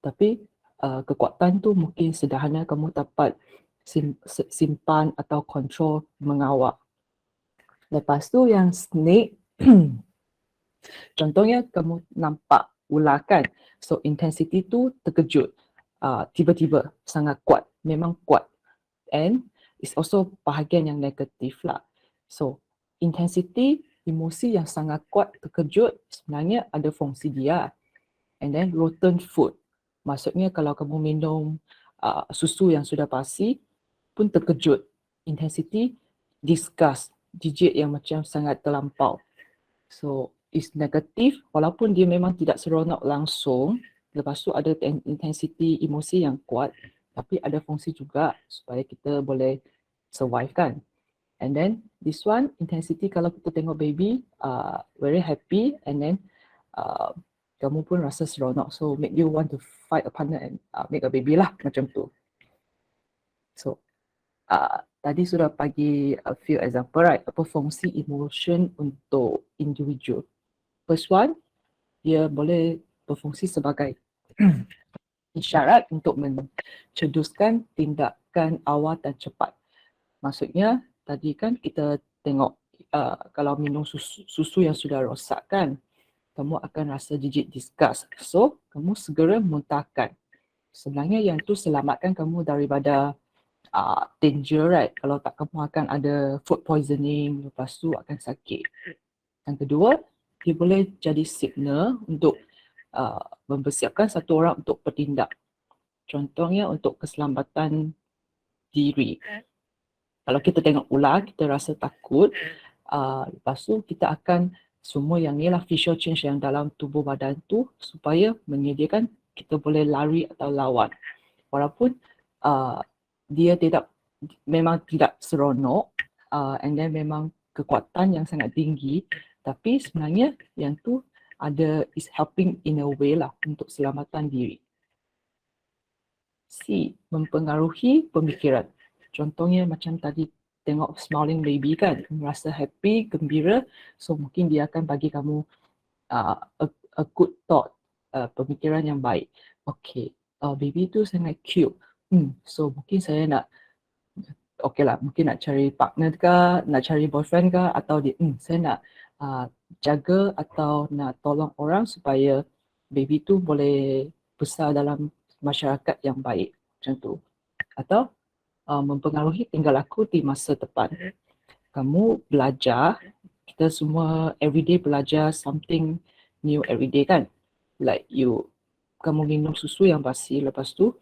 Tapi kekuatan tu mungkin sederhana kamu dapat simpan atau control mengawal. Lepas tu yang snake, contohnya kamu nampak ular kan, so intensity tu terkejut, tiba-tiba sangat kuat, memang kuat, and it's also bahagian yang negatif lah. So intensity, emosi yang sangat kuat, terkejut, sebenarnya ada fungsi dia. And then rotten food, maksudnya kalau kamu minum susu yang sudah basi pun terkejut. Intensity, disgust, jijik yang macam sangat terlampau. So is negatif, walaupun dia memang tidak seronok langsung. Lepas tu ada intensity emosi yang kuat, tapi ada fungsi juga supaya kita boleh survive kan. And then this one, intensity kalau kita tengok baby, very happy, and then kamu pun rasa seronok, so make you want to fight a partner and make a baby lah, macam tu. So tadi sudah bagi a few example, right? Apa fungsi emotion untuk individual. First one, dia boleh berfungsi sebagai isyarat untuk menceduskan tindakan awal dan cepat. Maksudnya tadi kan kita tengok kalau minum susu yang sudah rosak kan, kamu akan rasa jijik, disgust. So, kamu segera muntahkan. Sebenarnya yang tu selamatkan kamu daripada danger, right? Kalau tak, kamu akan ada food poisoning, lepas tu akan sakit. Yang kedua, dia boleh jadi signal untuk mempersiapkan satu orang untuk bertindak. Contohnya untuk keselamatan diri. Kalau kita tengok ular, kita rasa takut, lepas tu kita akan semua yang ni lah visual change yang dalam tubuh badan tu supaya menyediakan kita boleh lari atau lawan. Walaupun dia memang tidak seronok and then memang kekuatan yang sangat tinggi, tapi sebenarnya yang tu is helping in a way lah untuk keselamatan diri. C, mempengaruhi pemikiran. Contohnya macam tadi tengok smiling baby kan, merasa happy, gembira, so mungkin dia akan bagi kamu a good thought, pemikiran yang baik. Okay, baby tu sangat cute. So mungkin saya nak, okay lah, mungkin nak cari partner ke, nak cari boyfriend ke, atau saya nak jaga atau nak tolong orang supaya baby tu boleh besar dalam masyarakat yang baik, macam tu. Atau mempengaruhi tingkah laku di masa depan. Kamu belajar, kita semua everyday belajar something new everyday kan. Like kamu minum susu yang basi, lepas tu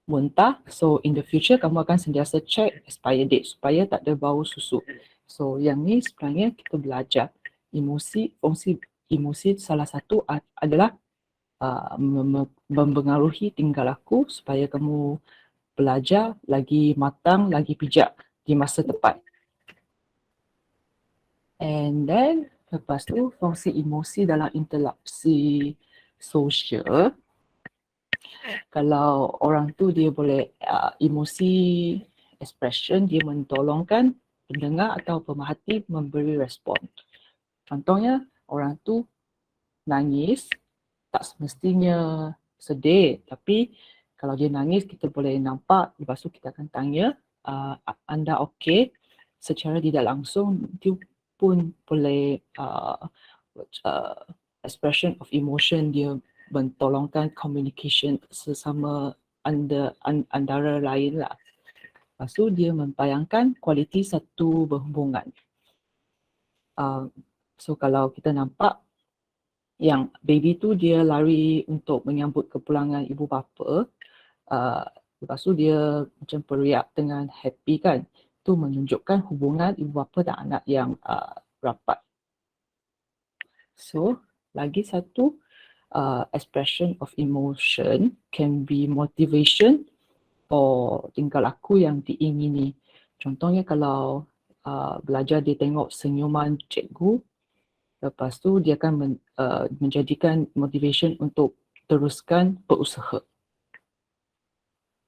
muntah, so in the future kamu akan sentiasa check expiry date supaya tak ada bau susu. So yang ni sebenarnya kita belajar fungsi emosi salah satu adalah mempengaruhi tingkah laku supaya kamu belajar lagi matang, lagi bijak di masa depan. And then lepas tu fungsi emosi dalam interaksi sosial. Kalau orang tu dia boleh emosi expression, dia mentolongkan pendengar atau pemerhati memberi respon. Contohnya orang tu nangis, tak semestinya sedih, tapi kalau dia nangis kita boleh nampak, lepas tu kita akan tanya, anda okey? Secara tidak langsung dia pun boleh expression of emotion, dia mentolongkan communication sesama antara lain lah. Lepas tu dia membayangkan kualiti satu berhubungan. So kalau kita nampak yang baby tu dia lari untuk menyambut kepulangan ibu bapa, lepas tu dia macam beriak dengan happy kan, itu menunjukkan hubungan ibu bapa dan anak yang rapat. So lagi satu expression of emotion can be motivation or tingkah laku yang diingini. Contohnya kalau belajar dia tengok senyuman cikgu, lepas tu dia akan menjadikan motivation untuk teruskan berusaha.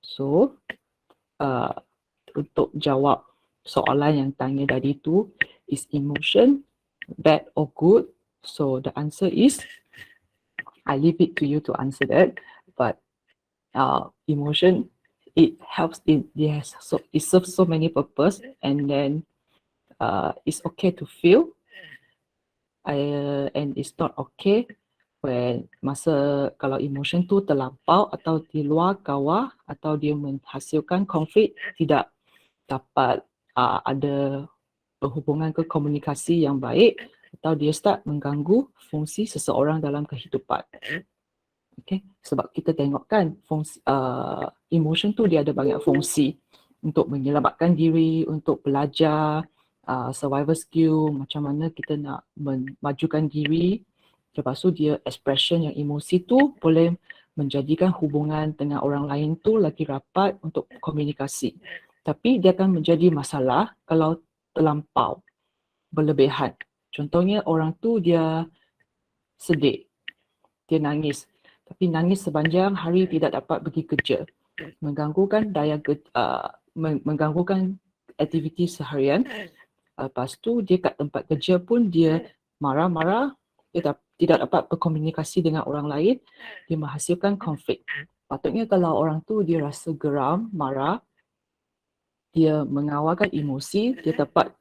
So untuk jawab soalan yang tanya tadi tu, is emotion bad or good? So the answer is, I leave it to you to answer that. But emotion, it helps it serves so many purpose, and then it's okay to feel, and it's not okay when kalau emotion tu terlampau atau di luar kawal atau dia menghasilkan konflik, tidak dapat ada berhubungan ke komunikasi yang baik, atau dia start mengganggu fungsi seseorang dalam kehidupan. Okay, sebab kita tengok kan fungsi emotion tu dia ada banyak fungsi untuk menyelamatkan diri, untuk belajar, survival skill, macam mana kita nak memajukan diri. Lepas tu dia expression yang emosi tu boleh menjadikan hubungan dengan orang lain tu lagi rapat untuk komunikasi. Tapi dia akan menjadi masalah kalau terlampau, berlebihan. Contohnya orang tu dia sedih, dia nangis, tapi nangis sepanjang hari tidak dapat pergi kerja, mengganggukan mengganggukan aktiviti seharian. Lepas tu dia kat tempat kerja pun dia marah-marah, dia tidak dapat berkomunikasi dengan orang lain, dia menghasilkan konflik. Patutnya kalau orang tu dia rasa geram, marah, dia mengawalkan emosi, dia dapat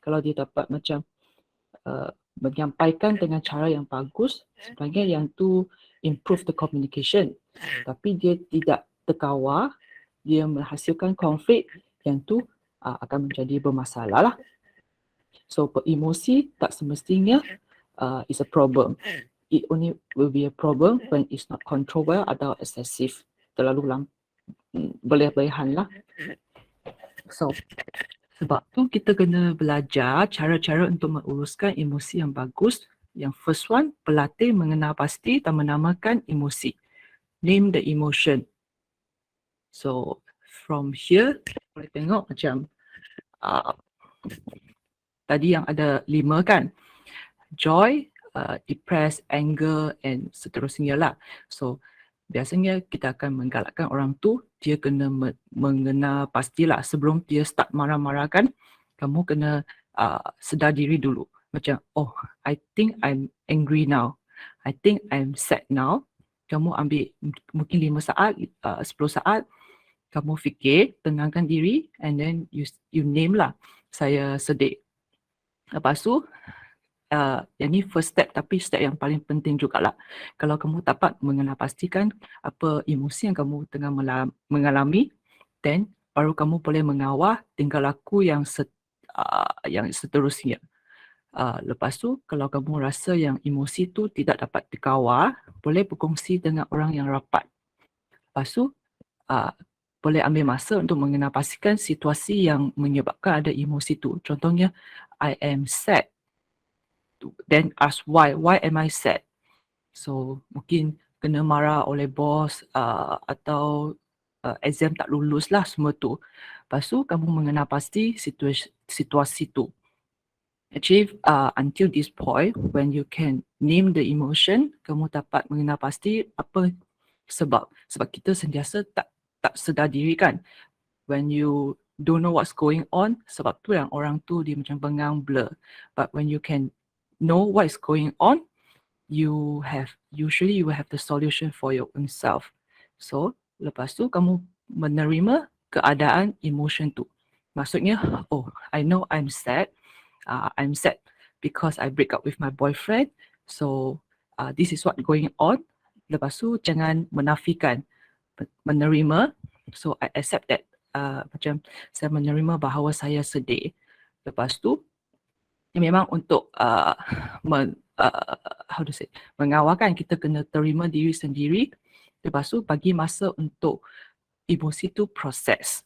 kalau dia dapat macam menyampaikan dengan cara yang bagus, sebenarnya yang tu improve the communication. Tapi dia tidak terkawal, dia menghasilkan konflik, yang tu akan menjadi bermasalah lah. So emosi tak semestinya is a problem. It only will be a problem when it's not controllable atau excessive, terlalu berlebihan lah. So sebab tu kita kena belajar cara-cara untuk menguruskan emosi yang bagus. Yang first one, berlatih mengenal pasti dan menamakan emosi. Name the emotion. So from here boleh tengok macam tadi yang ada 5 kan, joy, depressed, anger and seterusnya lah. So biasanya kita akan menggalakkan orang tu, dia kena mengenal pastilah sebelum dia start marah-marah kan, kamu kena sedar diri dulu. Macam, oh, I think I'm angry now. I think I'm sad now. Kamu ambil mungkin 5 saat, 10 saat, kamu fikir, tenangkan diri and then you name lah, saya sedih. Lepas tu, yang ni first step, tapi step yang paling penting jugalah. Kalau kamu dapat mengenal pastikan apa emosi yang kamu tengah mengalami, then baru kamu boleh mengawal tingkah laku yang seterusnya. Lepas tu, kalau kamu rasa yang emosi tu tidak dapat dikawal, boleh berkongsi dengan orang yang rapat. Lepas tu, boleh ambil masa untuk mengenal pastikan situasi yang menyebabkan ada emosi tu. Contohnya, I am sad. Then ask why am I sad? So mungkin kena marah oleh bos atau exam tak lulus lah semua tu. Lepas tu kamu mengenal pasti situasi tu. Actually until this point, when you can name the emotion, kamu dapat mengenal pasti apa sebab kita sentiasa tak sedar diri kan. When you don't know what's going on, sebab tu yang orang tu dia macam bengang, blur. But when you can know what is going on, you will have the solution for your own self. So lepas tu kamu menerima keadaan emotion tu. Maksudnya, oh, I know I'm sad. I'm sad because I break up with my boyfriend. So this is what going on. Lepas tu jangan menafikan, menerima. So I accept that. Macam saya menerima bahawa saya sedih. Lepas tu memang untuk mengawalkan, kita kena terima diri sendiri. Lepas tu bagi masa untuk emosi tu proses.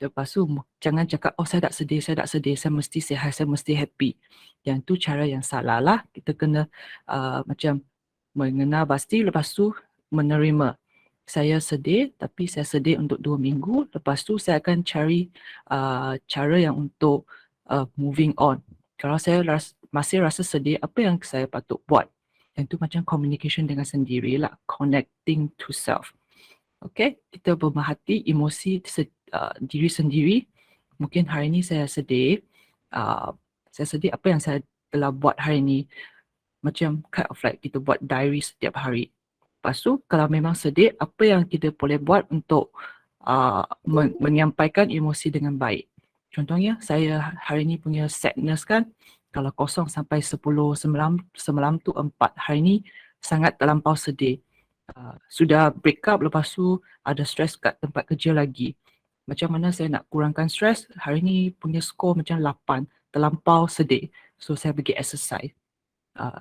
Lepas tu jangan cakap, oh saya tak sedih, saya mesti sihat, saya mesti happy. Yang tu cara yang salah lah. Kita kena macam mengenal pasti, lepas tu menerima. Saya sedih, tapi saya sedih untuk 2 minggu. Lepas tu saya akan cari cara yang untuk moving on. Kalau saya masih rasa sedih, apa yang saya patut buat? Yang tu macam communication dengan sendiri lah. Connecting to self. Okay, kita pemerhati emosi diri sendiri. Mungkin hari ini saya sedih. Apa yang saya telah buat hari ini. Macam kind of like kita buat diary setiap hari. Lepas tu, kalau memang sedih, apa yang kita boleh buat untuk menyampaikan emosi dengan baik. Contohnya, saya hari ini punya sadness kan, kalau 0 sampai 10 semalam tu 4. Hari ini sangat terlampau sedih. Sudah break up, lepas tu ada stres kat tempat kerja lagi. Macam mana saya nak kurangkan stres? Hari ini punya skor macam 8, terlampau sedih. So saya pergi exercise.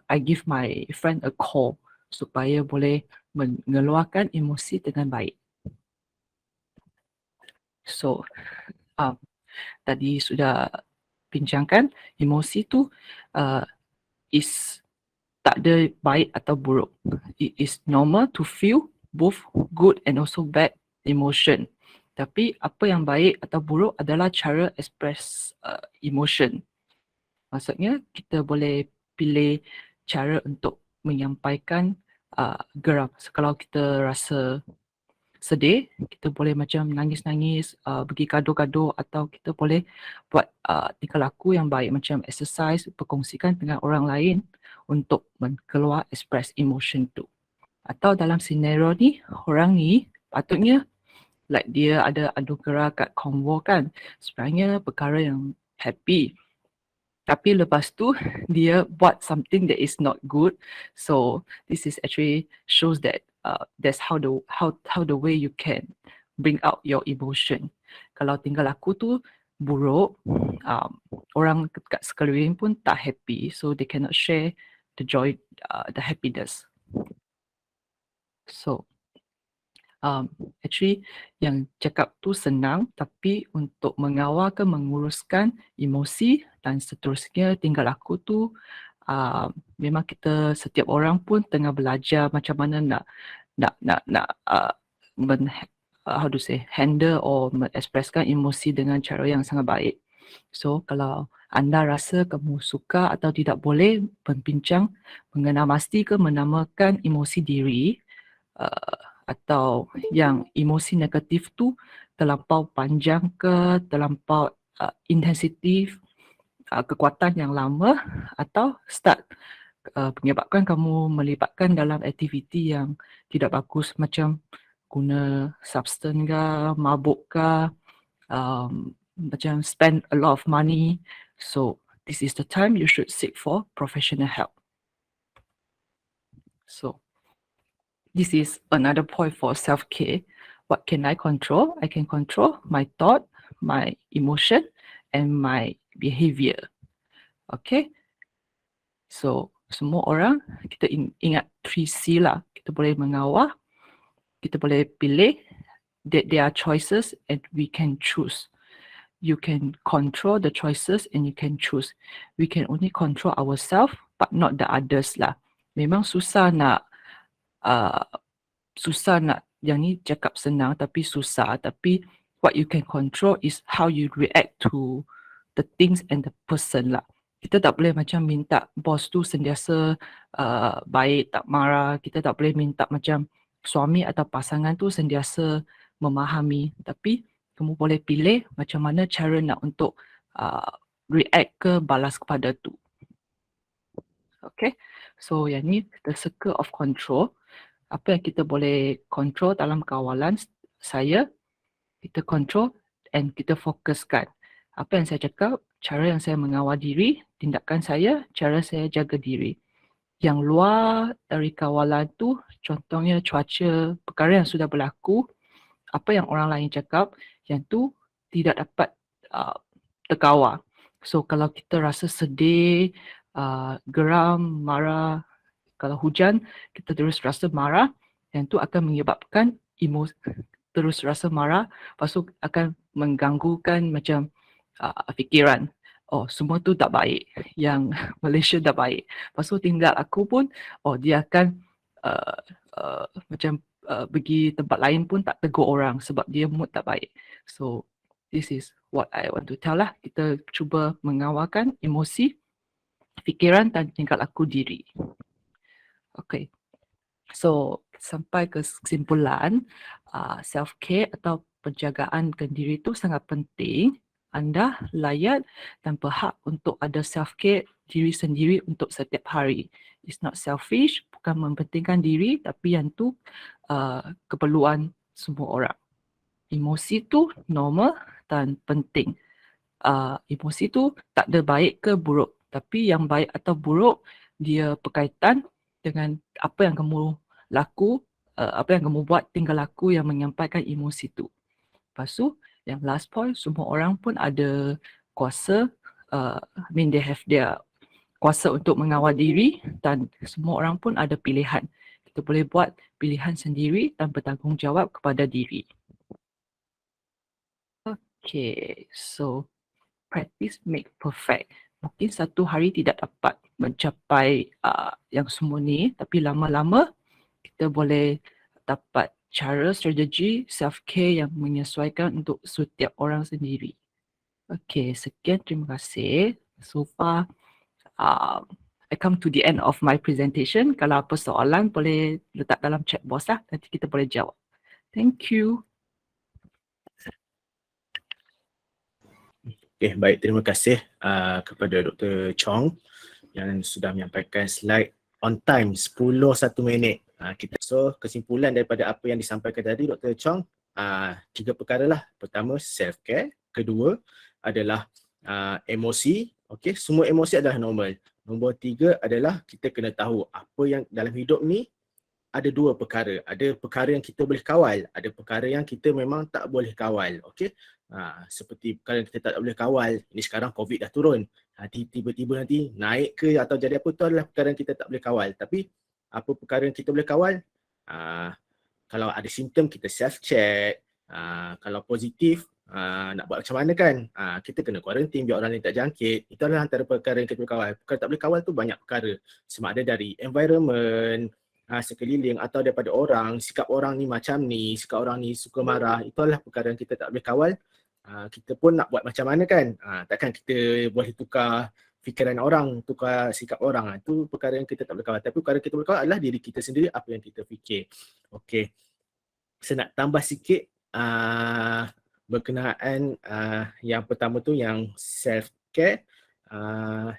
I give my friend a call supaya boleh mengeluarkan emosi dengan baik. So tadi sudah bincangkan, emosi tu is tak ada baik atau buruk. It is normal to feel both good and also bad emotion. Tapi apa yang baik atau buruk adalah cara express emotion. Maksudnya kita boleh pilih cara untuk menyampaikan geram. So, kalau kita rasa sedih, kita boleh macam nangis-nangis, pergi gaduh-gaduh, atau kita boleh buat tingkah laku yang baik macam exercise, berkongsikan dengan orang lain untuk keluar express emotion tu. Atau dalam senario ni, orang ni patutnya like dia ada anugerah kat convo kan, sebenarnya perkara yang happy. Tapi lepas tu dia buat something that is not good. So this is actually shows that that's how the way you can bring out your emotion. Kalau tinggal laku tu buruk, orang kat sekeliling pun tak happy, so they cannot share the joy, the happiness. So actually yang cakap tu senang, tapi untuk mengawal ke menguruskan emosi dan seterusnya tinggal laku tu memang kita setiap orang pun tengah belajar macam mana nak how to say handle or mengekspreskan emosi dengan cara yang sangat baik. So kalau anda rasa kamu suka atau tidak boleh berbincang mengenal masti ke menamakan emosi diri, atau yang emosi negatif tu terlampau panjang ke, terlampau intensif, kekuatan yang lama, atau start menyebabkan kamu melibatkan dalam aktiviti yang tidak bagus macam guna substance ke, mabuk ke, macam spend a lot of money. So this is the time you should seek for professional help. So this is another point for self-care. What can I control? I can control my thought, my emotion, and my behavior. Okay. So semua orang kita ingat 3C lah. Kita boleh mengawal, kita boleh pilih, that there are choices and we can choose. You can control the choices and you can choose. We can only control ourselves but not the others lah. Memang susah nak yang ni cakap senang tapi susah. Tapi what you can control is how you react to the things and the person lah. Kita tak boleh macam minta bos tu sentiasa baik, tak marah. Kita tak boleh minta macam suami atau pasangan tu sentiasa memahami. Tapi kamu boleh pilih macam mana cara nak untuk react ke balas kepada tu. Okay, so yang ni the circle of control. Apa yang kita boleh control dalam kawalan saya, kita control and kita fokuskan. Apa yang saya cakap, cara yang saya mengawal diri, tindakan saya, cara saya jaga diri. Yang luar dari kawalan tu, contohnya cuaca, perkara yang sudah berlaku, apa yang orang lain cakap, yang tu tidak dapat terkawal. So kalau kita rasa sedih, geram, marah, kalau hujan, kita terus rasa marah, yang tu akan menyebabkan emosi, terus rasa marah, lepas tu akan mengganggukan macam fikiran. Oh, semua tu tak baik. Yang Malaysia tak baik. Lepas tu tinggal aku pun, oh dia akan macam pergi tempat lain pun tak tegur orang sebab dia mood tak baik. So, this is what I want to tell lah. Kita cuba mengawalkan emosi, fikiran dan tingkah laku diri. Okay, so sampai ke kesimpulan, self-care atau penjagaan diri itu sangat penting. Anda layak dan berhak untuk ada self-care diri sendiri untuk setiap hari. It's not selfish, bukan mementingkan diri, tapi yang tu keperluan semua orang. Emosi tu normal dan penting. Emosi tu tak ada baik ke buruk, tapi yang baik atau buruk dia berkaitan dengan apa yang kamu laku, apa yang kamu buat tinggal laku yang menyampaikan emosi tu. Lepas tu, yang last point, semua orang pun ada kuasa, they have their kuasa untuk mengawal diri dan semua orang pun ada pilihan. Kita boleh buat pilihan sendiri dan bertanggungjawab kepada diri. Okay, so practice make perfect. Mungkin satu hari tidak dapat mencapai yang semua ni, tapi lama-lama kita boleh dapat cara strategi self-care yang menyesuaikan untuk setiap orang sendiri. Okay, sekian, terima kasih. So far, I come to the end of my presentation. Kalau apa soalan boleh letak dalam chat box lah, nanti kita boleh jawab. Thank you. Okay, baik, terima kasih kepada Dr. Chong yang sudah menyampaikan slide on time 10-1 minit. So kesimpulan daripada apa yang disampaikan tadi Dr. Chong, 3 perkara lah. Pertama self care, kedua adalah emosi. Okey, semua emosi adalah normal. Nombor 3 adalah kita kena tahu apa yang dalam hidup ni ada 2 perkara. Ada perkara yang kita boleh kawal, ada perkara yang kita memang tak boleh kawal. Okey. Seperti perkara yang kita tak boleh kawal, ini sekarang COVID dah turun. Tiba-tiba nanti naik ke atau jadi apa, tu adalah perkara yang kita tak boleh kawal. Tapi apa perkara yang kita boleh kawal? Kalau ada simptom kita self check. Kalau positif nak buat macam mana kan? Kita kena kuarantin biar orang lain tak jangkit. Itu adalah antara perkara yang kita boleh kawal. Perkara tak boleh kawal tu banyak perkara. Sama ada dari environment, sekeliling atau daripada orang, sikap orang ni macam ni, sikap orang ni suka marah. Itu adalah perkara yang kita tak boleh kawal. Kita pun nak buat macam mana kan? Takkan kita boleh tukar fikiran orang, tukar sikap orang. Itu perkara yang kita tak boleh kawal. Tapi perkara yang kita boleh kawal adalah diri kita sendiri, apa yang kita fikir. Okey. Saya nak tambah sikit berkenaan yang pertama tu yang self care.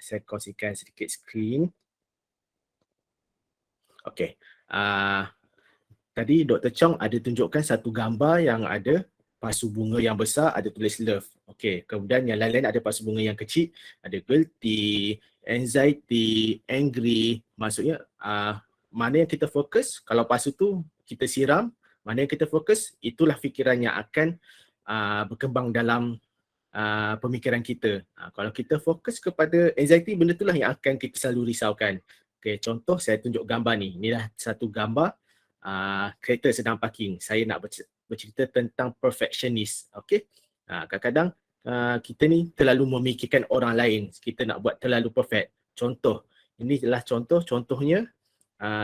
Saya kongsikan sedikit skrin. Okey. Tadi Dr. Chong ada tunjukkan satu gambar yang ada pasu bunga yang besar, ada tulis love. Okey, kemudian yang lain-lain ada pasu bunga yang kecil, ada guilty, anxiety, angry. Maksudnya mana yang kita fokus, kalau pasu tu kita siram, mana yang kita fokus, itulah fikiran yang akan berkembang dalam pemikiran kita. Kalau kita fokus kepada anxiety, benda itulah yang akan kita selalu risaukan. Okey, contoh saya tunjuk gambar ni. Inilah satu gambar kereta sedang parking. Saya nak bercerita tentang perfectionist. Okey. Kadang-kadang kita ni terlalu memikirkan orang lain. Kita nak buat terlalu perfect. Contoh, ini adalah contohnya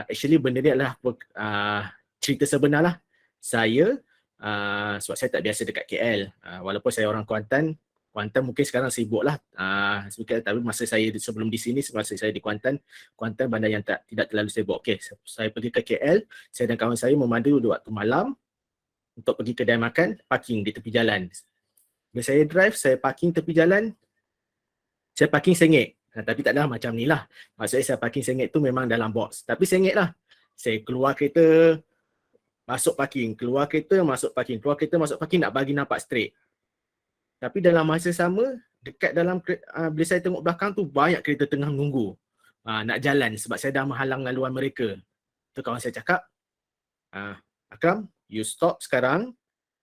actually benda ni adalah cerita sebenar lah. Saya sebab saya tak biasa dekat KL. Walaupun saya orang Kuantan mungkin sekarang sibuk lah. Tapi masa saya sebelum di sini, masa saya di Kuantan bandar yang tidak terlalu sibuk. Okey, saya pergi ke KL, saya dan kawan saya memandu waktu malam untuk pergi kedai makan, parking di tepi jalan. Bila saya drive, saya parking tepi jalan, saya parking sengit. Tapi tak adalah macam ni lah. Maksudnya saya parking sengit tu memang dalam box. Tapi sengit lah. Saya keluar kereta, masuk parking, keluar kereta, masuk parking, keluar kereta, masuk parking, nak bagi nampak straight. Tapi dalam masa sama, dekat dalam bila saya tengok belakang tu, banyak kereta tengah menunggu nak jalan sebab saya dah menghalang laluan mereka. Tu kawan saya cakap, Akram, you stop sekarang.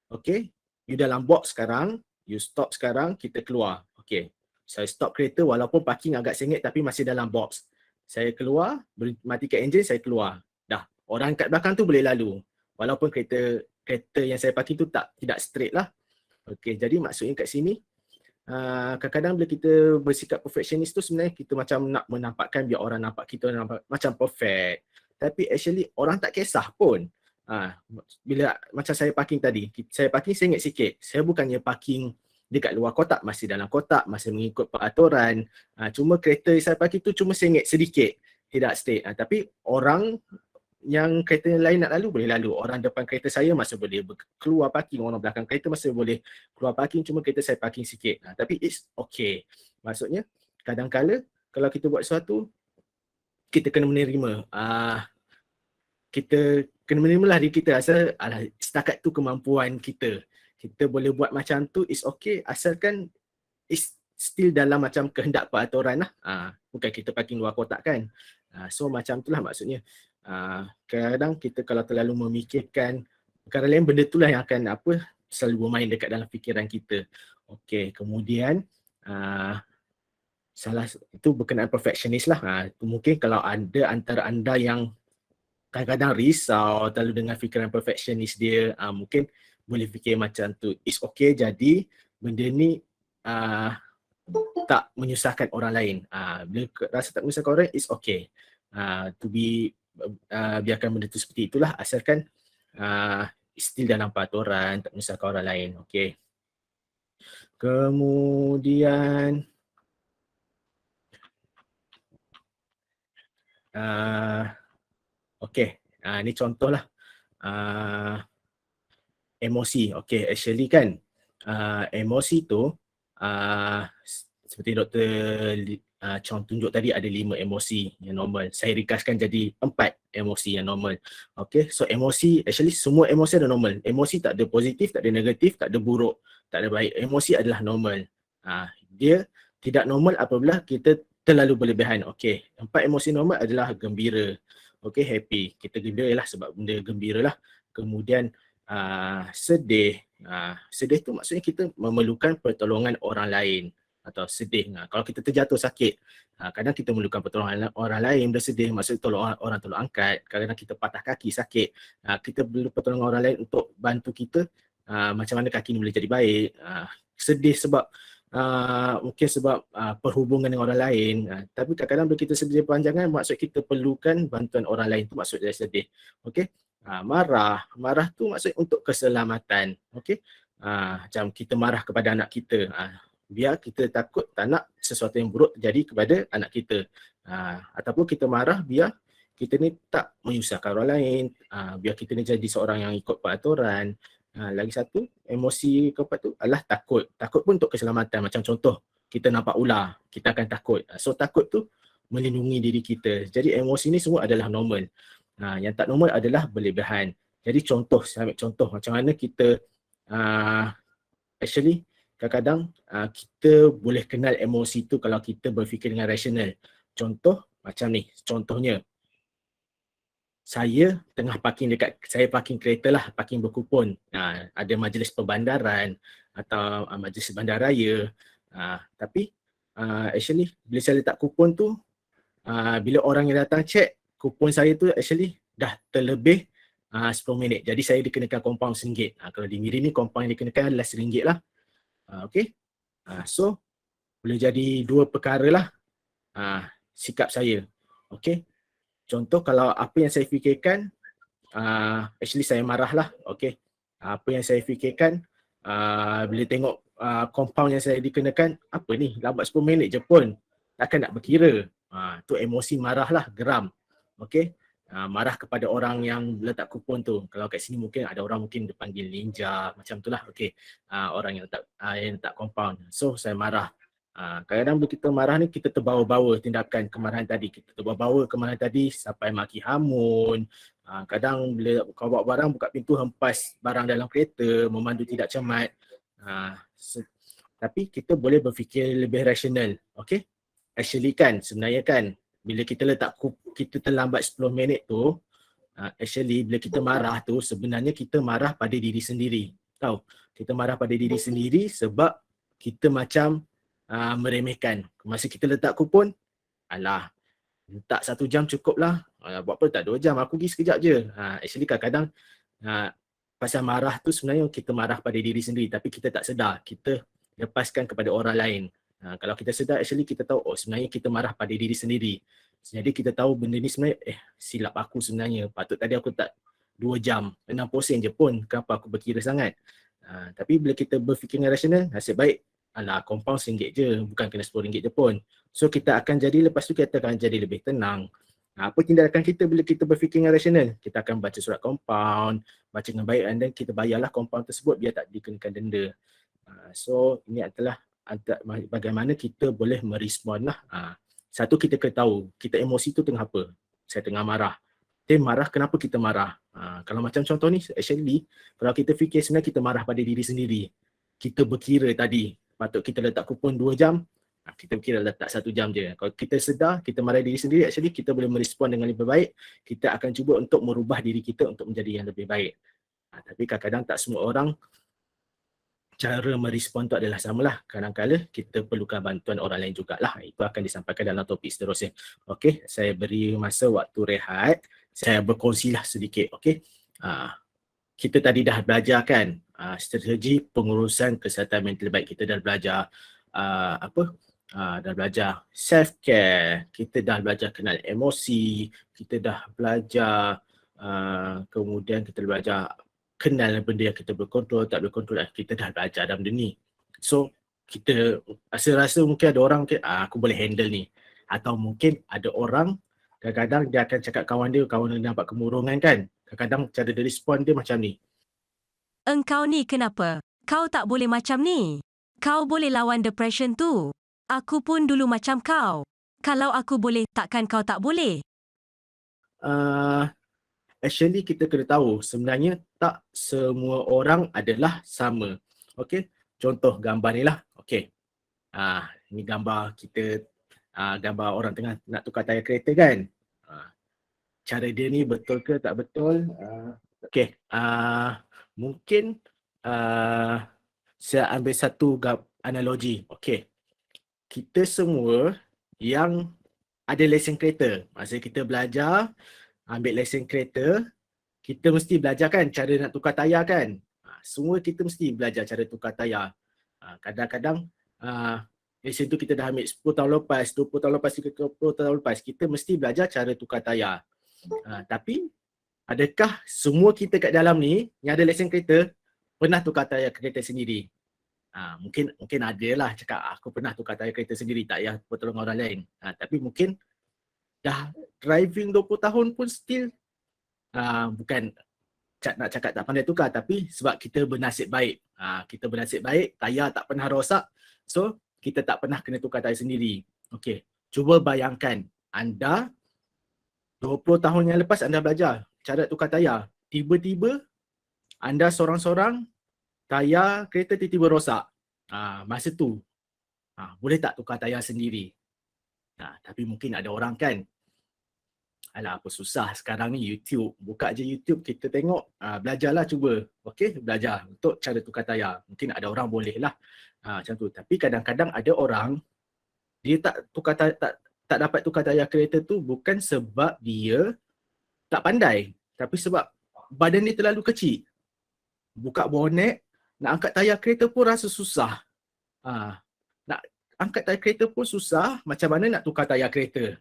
Okay, you dalam box sekarang, you stop sekarang, kita keluar. Okay, saya stop kereta walaupun parking agak sengit tapi masih dalam box. Saya keluar, matikan enjin, saya keluar. Dah, orang kat belakang tu boleh lalu. Walaupun kereta yang saya parking tu tidak straight lah. Okey, jadi maksudnya kat sini kadang-kadang bila kita bersikap perfectionist tu sebenarnya kita macam nak menampakkan biar orang nampak kita nampak macam perfect. Tapi actually orang tak kisah pun. Bila macam saya parking tadi, saya parking sengit sikit. Saya bukannya parking dekat luar kotak, masih dalam kotak, masih mengikut peraturan. Cuma kereta saya parking tu cuma sengit sedikit, tidak straight. Tapi orang yang kereta lain nak lalu boleh lalu. Orang depan kereta saya masih boleh keluar parking, orang belakang kereta masih boleh keluar parking, cuma kereta saya parking sikit. Tapi it's okay. Maksudnya kadang-kala kalau kita buat sesuatu, kita kena menerima. Kita kena menerima lah diri kita, asal setakat tu kemampuan kita. Kita boleh buat macam tu, it's okay, asalkan it's still dalam macam kehendak peraturan lah. Bukan kita parking luar kotak kan. So macam itulah maksudnya. Kadang-kadang kita kalau terlalu memikirkan perkara lain, benda itulah yang akan selalu bermain dekat dalam fikiran kita. Okey, kemudian salah itu berkenaan perfectionist lah. Mungkin kalau ada antara anda yang kadang-kadang risau terlalu dengan fikiran perfectionist dia, mungkin boleh fikir macam tu. It's okay jadi benda ni tak menyusahkan orang lain. Bila rasa tak menyusahkan orang lain, it's okay. Biarkan benda tu seperti itulah, asalkan still dalam peraturan, tak menyusahkan orang lain. Okay. Kemudian okay, ni contohlah emosi. Okay, actually kan emosi tu seperti Dr. Chong tunjuk tadi ada 5 emosi yang normal. Saya ringkaskan jadi 4 emosi yang normal. Okay, so emosi, actually semua emosi ada normal. Emosi tak ada positif, tak ada negatif, tak ada buruk, tak ada baik. Emosi adalah normal. Dia tidak normal apabila kita terlalu berlebihan. Okay, 4 emosi normal adalah gembira. Okay, happy. Kita gembira ialah sebab benda gembira lah. Kemudian sedih. Sedih tu maksudnya kita memerlukan pertolongan orang lain atau sedih. Kalau kita terjatuh sakit, kadang kita memerlukan pertolongan orang lain. Bila sedih maksudnya tolong orang tolong angkat. Kadang-kadang kita patah kaki sakit, kita perlu pertolongan orang lain untuk bantu kita macam mana kaki ni boleh jadi baik. Sedih sebab mungkin sebab perhubungan dengan orang lain, tapi kadang-kadang bila kita sedih panjangan maksud kita perlukan bantuan orang lain, tu maksud dari sedih. Okey. Marah tu maksud untuk keselamatan. Okey. Macam kita marah kepada anak kita, biar kita takut tak nak sesuatu yang buruk terjadi kepada anak kita. Ataupun kita marah biar kita ni tak menyusahkan orang lain, biar kita ni jadi seorang yang ikut peraturan. Lagi satu, emosi keempat tu adalah takut. Takut pun untuk keselamatan. Macam contoh, kita nampak ular, kita akan takut. So takut tu melindungi diri kita. Jadi emosi ni semua adalah normal. Yang tak normal adalah berlebihan. Jadi contoh, saya ambil contoh macam mana kita actually kadang-kadang kita boleh kenal emosi tu kalau kita berfikir dengan rasional. Contoh macam ni, contohnya saya tengah parking saya parking kereta lah, parking berkupon. Ada majlis perbandaran atau majlis bandaraya. Tapi actually bila saya letak kupon tu, bila orang yang datang check, kupon saya tu actually dah terlebih 10 minit. Jadi saya dikenakan kompaun RM1. Kalau di Miri ni kompaun yang dikenakan adalah RM1 lah. Okay. So boleh jadi dua perkara lah sikap saya. Okay. Contoh kalau apa yang saya fikirkan, actually saya marah lah. Okay. Apa yang saya fikirkan, bila tengok kompaun yang saya dikenakan, apa ni, lambat 10 minit je pun, takkan nak berkira. Tu emosi marah lah, geram. Okay. Marah kepada orang yang letak kupon tu. Kalau kat sini mungkin ada orang mungkin dipanggil ninja, macam tu lah. Okay. Orang yang letak kompaun. So saya marah. Kadang-kadang bila kita marah ni, kita terbawa-bawa tindakan kemarahan tadi. Kita terbawa-bawa kemarahan tadi sampai maki hamun. Kadang bila kau bawa barang, buka pintu, hempas barang dalam kereta, memandu tidak cermat. Tapi kita boleh berfikir lebih rasional. Okay? Actually kan, sebenarnya kan, bila kita kita terlambat 10 minit tu, actually bila kita marah tu, sebenarnya kita marah pada diri sendiri. Tahu? Kita marah pada diri sendiri sebab kita macam meremehkan. Masa kita letak kupon, alah, letak 1 jam cukup lah. Buat apa tak 2 jam, aku pergi sekejap je. Actually kadang-kadang pasal marah tu sebenarnya kita marah pada diri sendiri, tapi kita tak sedar. Kita lepaskan kepada orang lain. Kalau kita sedar, actually kita tahu, oh sebenarnya kita marah pada diri sendiri. Jadi kita tahu benda ni sebenarnya, silap aku sebenarnya. Patut tadi aku tak 2 jam, 60 sen je pun, kenapa aku berkira sangat. Tapi bila kita berfikir dengan rasional, nasib baik, alah, kompaun RM1 je, bukan kena RM10 je pun. So kita akan jadi, lepas tu kita akan jadi lebih tenang. Apa tindakan kita bila kita berfikir dengan rasional? Kita akan baca surat kompaun, baca dengan baik, dan kita bayarlah kompaun tersebut biar tak dikenakan denda. So ini adalah bagaimana kita boleh merespon lah. Satu, kita kena tahu, kita emosi tu tengah apa? Saya tengah marah. Kita marah, kenapa kita marah? Kalau macam contoh ni, actually, kalau kita fikir sebenarnya kita marah pada diri sendiri. Kita berkira tadi, patut kita letak kupon 2 jam, kita berkira letak 1 jam je. Kalau kita sedar, kita marah diri sendiri, actually kita boleh merespon dengan lebih baik. Kita akan cuba untuk merubah diri kita untuk menjadi yang lebih baik. Tapi kadang-kadang tak semua orang cara merespon tu adalah samalah. Kadang-kadang kita perlukan bantuan orang lain jugalah. Itu akan disampaikan dalam topik seterusnya. Okey, saya beri masa waktu rehat. Saya berkongsilah sedikit. Okey. Kita tadi dah belajar kan strategi pengurusan kesihatan mental baik. Kita dah belajar dah belajar self care, kita dah belajar kenal emosi, kita dah belajar kemudian kita belajar kenal benda yang kita berkontrol, tak berkontrol, kita dah belajar dalam benda ni. So kita rasa mungkin ada orang mungkin aku boleh handle ni, atau mungkin ada orang kadang-kadang dia akan cakap kawan dia nampak kemurungan kan, kadang-kadang cara dia respon dia macam ni. Engkau ni kenapa? Kau tak boleh macam ni. Kau boleh lawan depression tu. Aku pun dulu macam kau. Kalau aku boleh, takkan kau tak boleh? Actually kita kena tahu sebenarnya tak semua orang adalah sama. Okey, contoh gambar ni lah. Okey. Ini gambar kita, gambar orang tengah nak tukar tayar kereta kan. Cara dia ni betul ke tak betul? Okey, mungkin saya ambil satu analogi. Okey. Kita semua yang ada lesen kereta, masa kita belajar ambil lesen kereta, kita mesti belajar kan cara nak tukar tayar kan. Semua kita mesti belajar cara tukar tayar. Kadang-kadang lesen tu kita dah ambil 10 tahun lepas, 20 tahun lepas, 30 tahun lepas, kita mesti belajar cara tukar tayar. Tapi adakah semua kita kat dalam ni yang ada lesen kereta pernah tukar tayar kereta sendiri? Mungkin ada lah cakap aku pernah tukar tayar kereta sendiri, tak payah pertolongan orang lain. Tapi mungkin dah driving 20 tahun pun still bukan nak cakap tak pandai tukar, tapi sebab kita bernasib baik. Kita bernasib baik, tayar tak pernah rosak, so kita tak pernah kena tukar tayar sendiri. Okey, cuba bayangkan anda 20 tahun yang lepas anda belajar cara tukar tayar, tiba-tiba anda sorang-sorang tayar kereta tiba-tiba rosak. Masa tu boleh tak tukar tayar sendiri? Tapi mungkin ada orang kan, alah apa susah sekarang ni YouTube, buka je YouTube kita tengok, belajarlah cuba. Okey, belajar untuk cara tukar tayar. Mungkin ada orang boleh lah macam tu. Tapi kadang-kadang ada orang dia tak dapat tukar tayar kereta tu bukan sebab dia tak pandai, tapi sebab badan dia terlalu kecil. Buka bonet, nak angkat tayar kereta pun rasa susah. Nak angkat tayar kereta pun susah, macam mana nak tukar tayar kereta?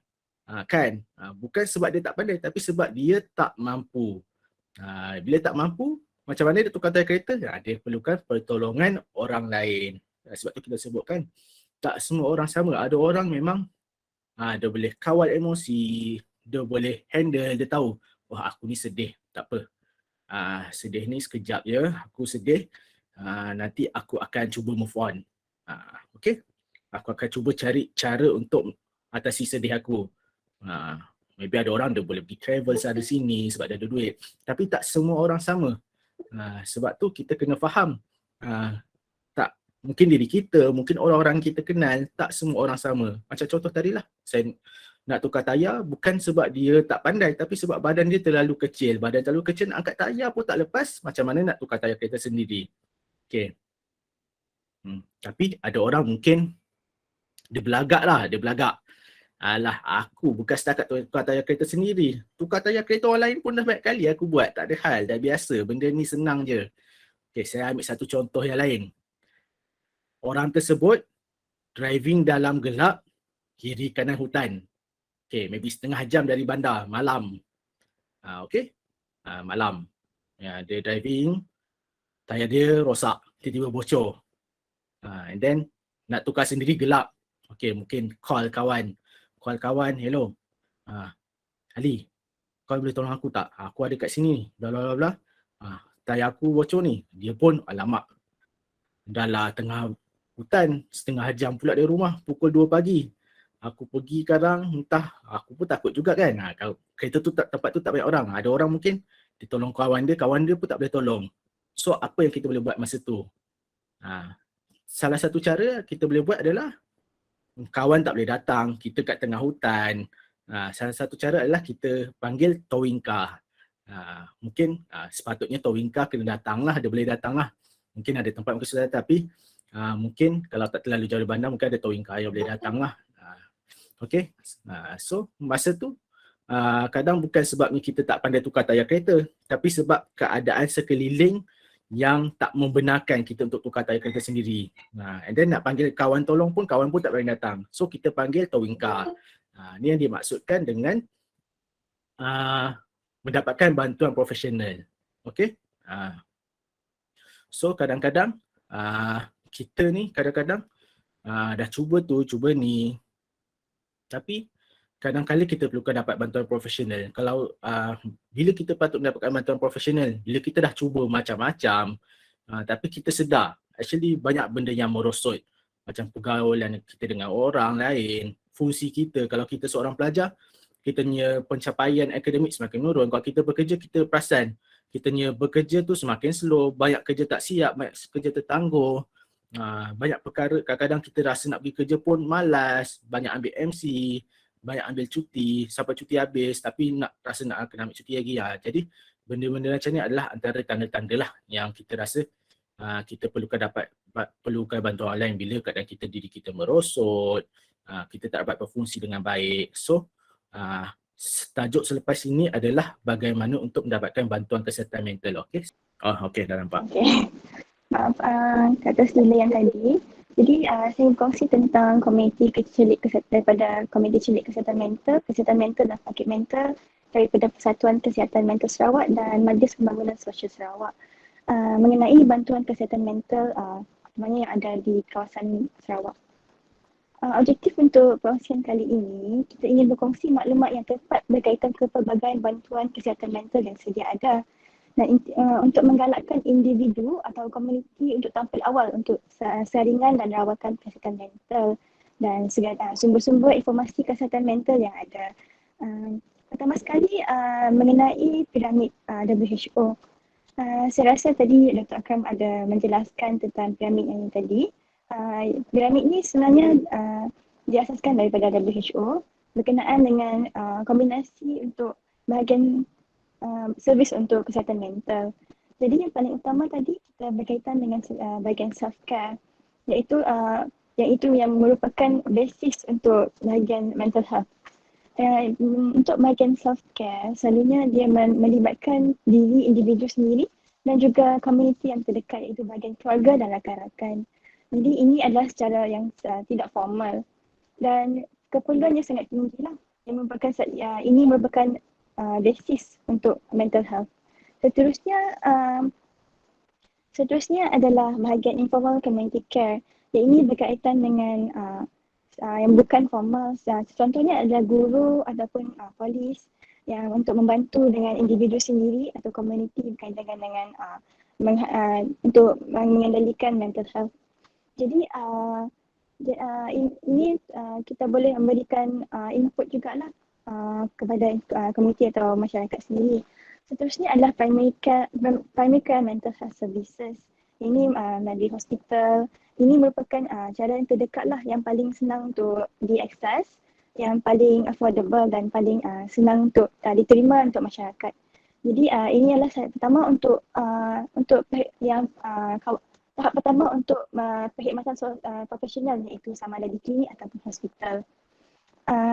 Kan? Bukan sebab dia tak pandai, tapi sebab dia tak mampu. Bila tak mampu, macam mana dia tukar tayar kereta? Dia perlukan pertolongan orang lain. Sebab tu kita sebutkan, tak semua orang sama. Ada orang memang dia boleh kawal emosi, dia boleh handle, dia tahu, wah aku ni sedih, tak apa. Sedih ni sekejap je, aku sedih, nanti aku akan cuba move on. Okay? Aku akan cuba cari cara untuk atasi sedih aku. Maybe ada orang dia boleh pergi travel sana sini sebab dia ada duit. Tapi tak semua orang sama. Sebab tu kita kena faham, tak mungkin diri kita, mungkin orang-orang kita kenal, tak semua orang sama. Macam contoh tadilah, saya nak tukar tayar bukan sebab dia tak pandai, tapi sebab badan dia terlalu kecil. Badan terlalu kecil, nak angkat tayar pun tak lepas, macam mana nak tukar tayar kereta sendiri. Okay. Tapi ada orang mungkin dia belagak lah, dia belagak. Alah, aku bukan setakat tukar tayar kereta sendiri. Tukar tayar kereta orang lain pun dah banyak kali aku buat. Tak ada hal, dah biasa. Benda ni senang je. Okay, saya ambil satu contoh yang lain. Orang tersebut driving dalam gelap, kiri kanan hutan. Okay, maybe setengah jam dari bandar, malam. Okay, malam. Dia driving, tayar dia rosak, tiba-tiba bocor. And then, nak tukar sendiri gelap. Okay, mungkin call kawan. Call kawan, hello. Ali, kau boleh tolong aku tak? Aku ada kat sini, bla bla bla. Tayar aku bocor ni. Dia pun, alamak. Dah lah tengah hutan, setengah jam pula dari rumah, pukul 2 pagi. Aku pergi sekarang, entah, aku pun takut juga kan. Kalau kereta tu tempat tu tak banyak orang. Ada orang mungkin dia tolong kawan dia pun tak boleh tolong. So apa yang kita boleh buat masa tu? Salah satu cara kita boleh buat adalah kawan tak boleh datang, kita kat tengah hutan. Salah satu cara adalah kita panggil towing car. Mungkin sepatutnya towing car kena datang lah, dia boleh datang lah. Mungkin ada tempat mungkin sudah, tapi mungkin kalau tak terlalu jauh dari bandar, mungkin ada towing car yang boleh datang lah. Okay, so masa tu kadang bukan sebabnya kita tak pandai tukar tayar kereta, tapi sebab keadaan sekeliling yang tak membenarkan kita untuk tukar tayar kereta sendiri. And then nak panggil kawan tolong pun, kawan pun tak boleh datang. So kita panggil towing car. Ni yang dimaksudkan dengan mendapatkan bantuan profesional. Okay. So kadang-kadang kita ni kadang-kadang dah cuba tu, cuba ni. Tapi kadang-kadang kita perlukan dapat bantuan profesional. Kalau bila kita patut mendapatkan bantuan profesional, bila kita dah cuba macam-macam, tapi kita sedar actually banyak benda yang merosot, macam pergaulan kita dengan orang lain, fungsi kita kalau kita seorang pelajar, kita punya pencapaian akademik semakin menurun. Kalau kita bekerja, kita perasan kita punya bekerja tu semakin slow, banyak kerja tak siap, banyak kerja tertangguh. Banyak perkara kadang-kadang kita rasa nak pergi kerja pun malas, banyak ambil MC, banyak ambil cuti, sampai cuti habis tapi rasa nak kena ambil cuti lagi. Jadi benda-benda macam ni adalah antara tanda-tanda lah yang kita rasa kita perlukan bantuan orang lain bila kadang diri kita merosot, kita tak dapat berfungsi dengan baik. So tajuk selepas ini adalah bagaimana untuk mendapatkan bantuan kesihatan mental. Okey. Okey, dah nampak. Okey. Maaf kata sila yang tadi. Jadi saya berkongsi tentang komuniti kecilik daripada komuniti cilik kesihatan mental dan sakit mental daripada Persatuan Kesihatan Mental Sarawak dan Majlis Pembangunan Sosial Sarawak mengenai bantuan kesihatan mental yang ada di kawasan Sarawak. Objektif untuk perkongsian kali ini, kita ingin berkongsi maklumat yang tepat berkaitan kepelbagaian bantuan kesihatan mental yang sedia ada dan untuk menggalakkan individu atau komuniti untuk tampil awal untuk saringan dan rawatan kesihatan mental dan segala sumber-sumber informasi kesihatan mental yang ada. Pertama sekali mengenai piramid WHO. Saya rasa tadi Dr. Akram ada menjelaskan tentang piramid yang tadi. Piramid ni sebenarnya diasaskan daripada WHO berkenaan dengan kombinasi untuk bahagian servis untuk kesihatan mental. Jadi yang paling utama tadi kita berkaitan dengan bahagian self-care iaitu yang merupakan basis untuk bahagian mental health. Untuk bahagian self-care selalunya dia melibatkan diri individu sendiri dan juga komuniti yang terdekat iaitu bahagian keluarga dan rakan-rakan. Jadi ini adalah secara yang tidak formal dan keperluannya sangat tinggi lah. Ini merupakan basis untuk mental health. Seterusnya adalah bahagian informal community care. Yang ini berkaitan dengan yang bukan formal. Contohnya adalah guru ataupun polis yang untuk membantu dengan individu sendiri atau komuniti berkaitan dengan untuk mengendalikan mental health. Jadi ini kita boleh memberikan input jugalah kepada komuniti atau masyarakat sendiri. Seterusnya adalah primary care mental health services. Ini di hospital. Ini merupakan cara yang terdekat lah yang paling senang untuk diakses, yang paling affordable dan paling senang untuk diterima untuk masyarakat. Jadi ini adalah pertama untuk tahap pertama untuk perkhidmatan profesional iaitu sama ada di klinik ataupun hospital.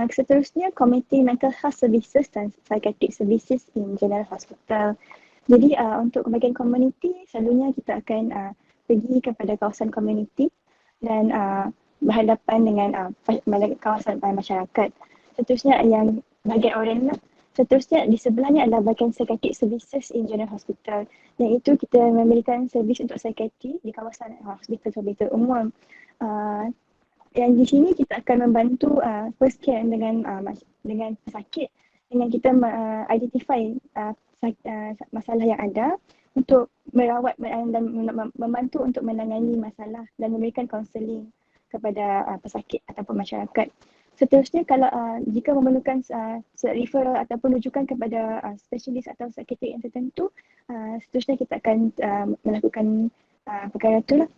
Seterusnya community mental health services dan psychiatric services in general hospital. Jadi untuk bahagian community selalunya kita akan pergi kepada kawasan community dan berhadapan dengan kawasan masyarakat. Seterusnya yang bahagian orange lah. Seterusnya di sebelahnya adalah bahagian psychiatric services in general hospital. Yang itu kita memberikan servis untuk psikiatri di kawasan hospital umum. Yang di sini kita akan membantu first care dengan pesakit dengan kita identify masalah yang ada untuk merawat dan membantu untuk menangani masalah dan memberikan kaunseling kepada pesakit ataupun masyarakat. Seterusnya kalau jika memerlukan referral ataupun rujukan kepada spesialis atau psikiatrik yang tertentu, seterusnya kita akan melakukan perkara itu lah.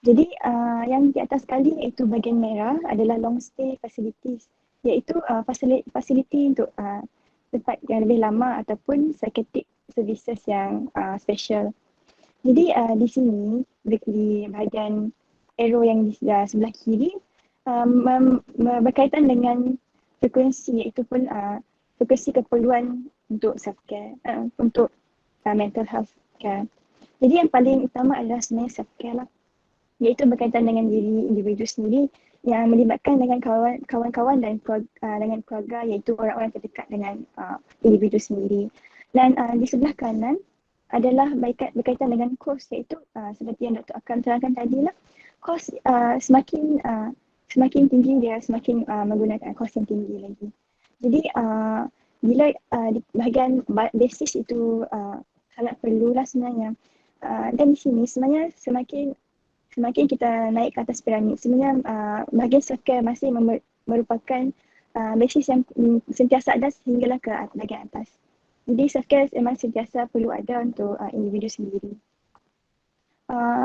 Jadi yang di atas sekali iaitu bahagian merah adalah long stay facilities, iaitu fasiliti untuk tempat yang lebih lama ataupun psychiatric services yang special. Jadi di sini di bahagian arrow yang di sebelah kiri berkaitan dengan frekuensi iaitu pun frekuensi keperluan untuk self care untuk mental health care. Jadi yang paling utama adalah sebenarnya self care lah, iaitu berkaitan dengan diri individu sendiri yang melibatkan dengan kawan-kawan dan dengan keluarga iaitu orang-orang terdekat dengan individu sendiri. Dan di sebelah kanan adalah berkaitan dengan kos iaitu seperti yang Dr. Akram terangkan tadi lah, kos semakin tinggi dia semakin menggunakan kos yang tinggi lagi. Jadi bila di bahagian basis itu sangat perlulah sebenarnya. Dan di sini sebenarnya semakin kita naik ke atas piramid, sebenarnya bahagian self-care masih merupakan basis yang sentiasa ada sehinggalah ke bahagian atas. Jadi self-care memang sentiasa perlu ada untuk individu sendiri.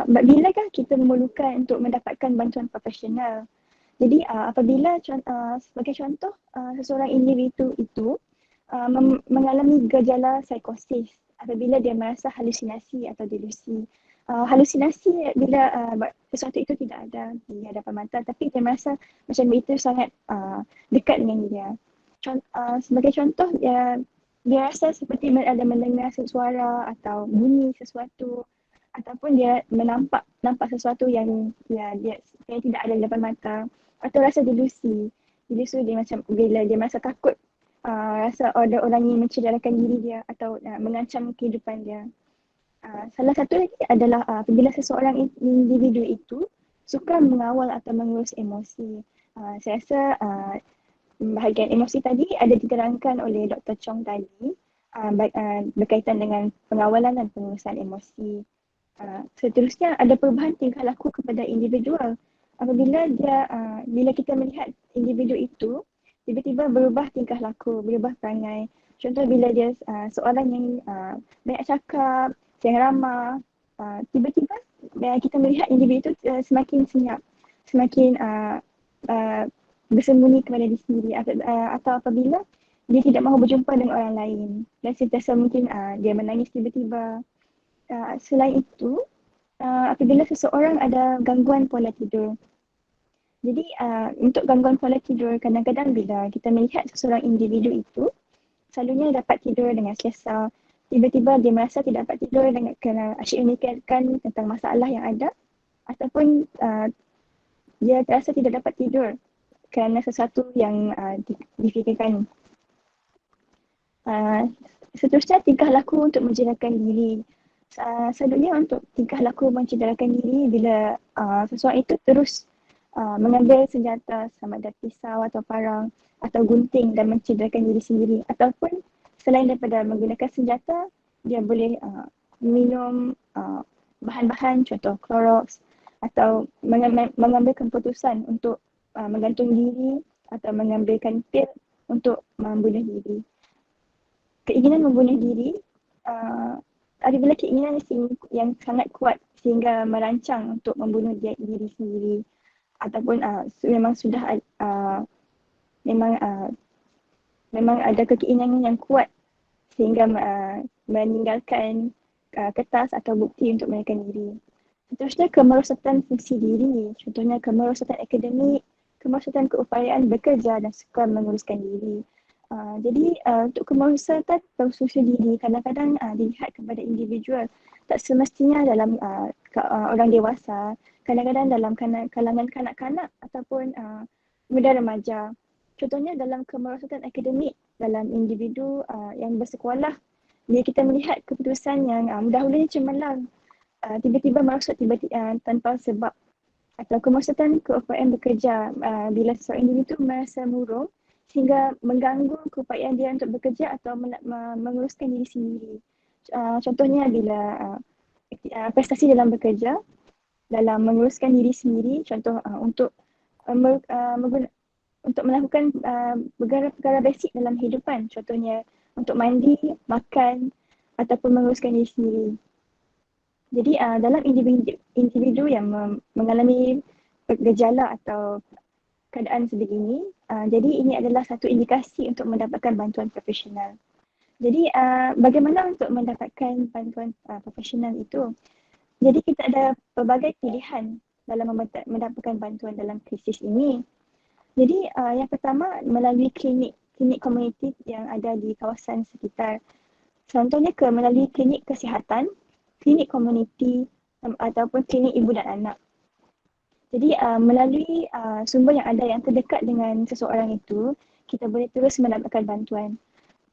Bilakah kita memerlukan untuk mendapatkan bantuan profesional? Jadi apabila sebagai contoh seseorang individu itu mengalami gejala psikosis apabila dia merasa halusinasi atau delusi. Halusinasi bila sesuatu itu tidak ada di hadapan mata tapi dia merasa macam itu sangat dekat dengan dia. Sebagai contoh dia rasa seperti ada mendengar suara atau bunyi sesuatu ataupun dia nampak sesuatu yang dia tidak ada di depan mata atau rasa delusi. Delusi dia macam bila dia merasa takut, rasa ada orang yang mencederakan diri dia atau mengancam kehidupan dia. Salah satu lagi adalah apabila seseorang individu itu suka mengawal atau mengurus emosi. Saya rasa bahagian emosi tadi ada diterangkan oleh Dr. Chong tadi berkaitan dengan pengawalan dan pengurusan emosi. Seterusnya ada perubahan tingkah laku kepada individual. Apabila bila kita melihat individu itu tiba-tiba berubah tingkah laku, berubah perangai. Contoh bila dia seorang yang banyak cakap, yang ramah, tiba-tiba kita melihat individu itu semakin senyap, semakin bersembunyi kepada diri sendiri atau apabila dia tidak mahu berjumpa dengan orang lain dan sentiasa mungkin dia menangis tiba-tiba. Selain itu, apabila seseorang ada gangguan pola tidur. Jadi untuk gangguan pola tidur, kadang-kadang bila kita melihat seseorang individu itu selalunya dapat tidur dengan selesa. Tiba-tiba dia merasa tidak dapat tidur kerana asyik memikirkan tentang masalah yang ada ataupun dia terasa tidak dapat tidur kerana sesuatu yang difikirkan. Seterusnya tingkah laku untuk mencederakan diri. Selalunya untuk tingkah laku mencederakan diri bila seseorang itu terus mengambil senjata sama ada pisau atau parang atau gunting dan mencederakan diri sendiri ataupun selain daripada menggunakan senjata dia boleh minum bahan-bahan contoh Clorox atau mengambil keputusan untuk menggantung diri atau mengambilkan pil untuk membunuh diri. Keinginan membunuh diri apabila keinginan yang sangat kuat sehingga merancang untuk membunuh diri sendiri ataupun memang sudah memang ada keinginan yang kuat sehingga meninggalkan kertas atau bukti untuk melarikan diri. Seterusnya kemerosotan fungsi diri, contohnya kemerosotan akademik, kemerosotan keupayaan bekerja dan suka menguruskan diri. Jadi untuk kemerosotan fungsi diri kadang-kadang dilihat kepada individual, tak semestinya dalam orang dewasa, kadang-kadang dalam kalangan kanak-kanak ataupun muda remaja. Contohnya dalam kemerosotan akademik, dalam individu yang bersekolah, bila kita melihat keputusan yang dahulunya cemerlang, tiba-tiba merosot tanpa sebab. Atau kemerosotan keupayaan bekerja, bila seorang individu merasa murung sehingga mengganggu keupayaan dia untuk bekerja atau menguruskan diri sendiri. Contohnya bila prestasi dalam bekerja, dalam menguruskan diri sendiri, contoh untuk melakukan perkara-perkara basic dalam kehidupan, contohnya untuk mandi, makan ataupun menguruskan diri sendiri. Jadi dalam individu yang mengalami gejala atau keadaan sebegini, jadi ini adalah satu indikasi untuk mendapatkan bantuan profesional. Jadi bagaimana untuk mendapatkan bantuan profesional itu? Jadi kita ada pelbagai pilihan dalam mendapatkan bantuan dalam krisis ini. Jadi yang pertama melalui klinik komuniti yang ada di kawasan sekitar. Contohnya melalui klinik kesihatan, klinik komuniti ataupun klinik ibu dan anak. Jadi melalui sumber yang ada yang terdekat dengan seseorang itu, kita boleh terus mendapatkan bantuan.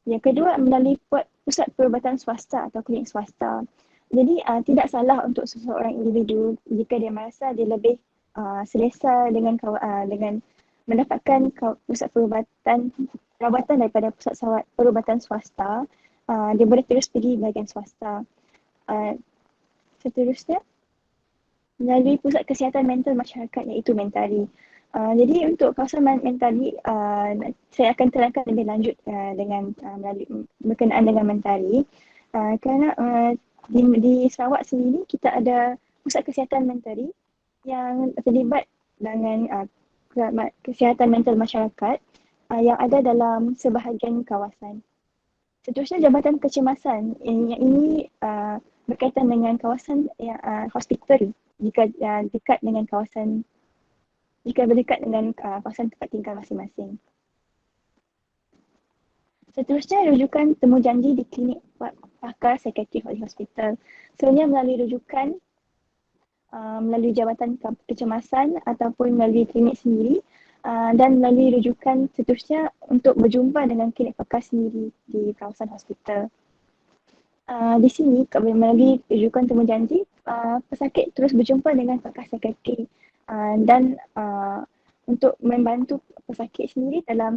Yang kedua melalui pusat perubatan swasta atau klinik swasta. Jadi tidak salah untuk seseorang individu jika dia merasa dia lebih selesa dengan mendapatkan pusat perawatan daripada pusat perubatan swasta, dia boleh terus pergi bahagian swasta. Seterusnya, melalui Pusat Kesihatan Mental Masyarakat iaitu Mentari. Jadi untuk kawasan Mentari, saya akan terangkan lebih lanjut dengan berkenaan dengan Mentari. Kerana di Sarawak sendiri kita ada Pusat Kesihatan Mentari yang terlibat dengan kesihatan mental masyarakat yang ada dalam sebahagian kawasan. Seterusnya Jabatan Kecemasan yang ini berkaitan dengan kawasan hospital jika dekat dengan kawasan berdekat dengan kawasan tempat tinggal masing-masing. Seterusnya rujukan temujanji di klinik pakar psikiatri di hospital. Sebenarnya melalui rujukan melalui Jabatan Kecemasan ataupun melalui klinik sendiri dan melalui rujukan seterusnya untuk berjumpa dengan klinik pakar sendiri di kawasan hospital. Di sini melalui rujukan temujanji, pesakit terus berjumpa dengan pakar psikiatri dan untuk membantu pesakit sendiri dalam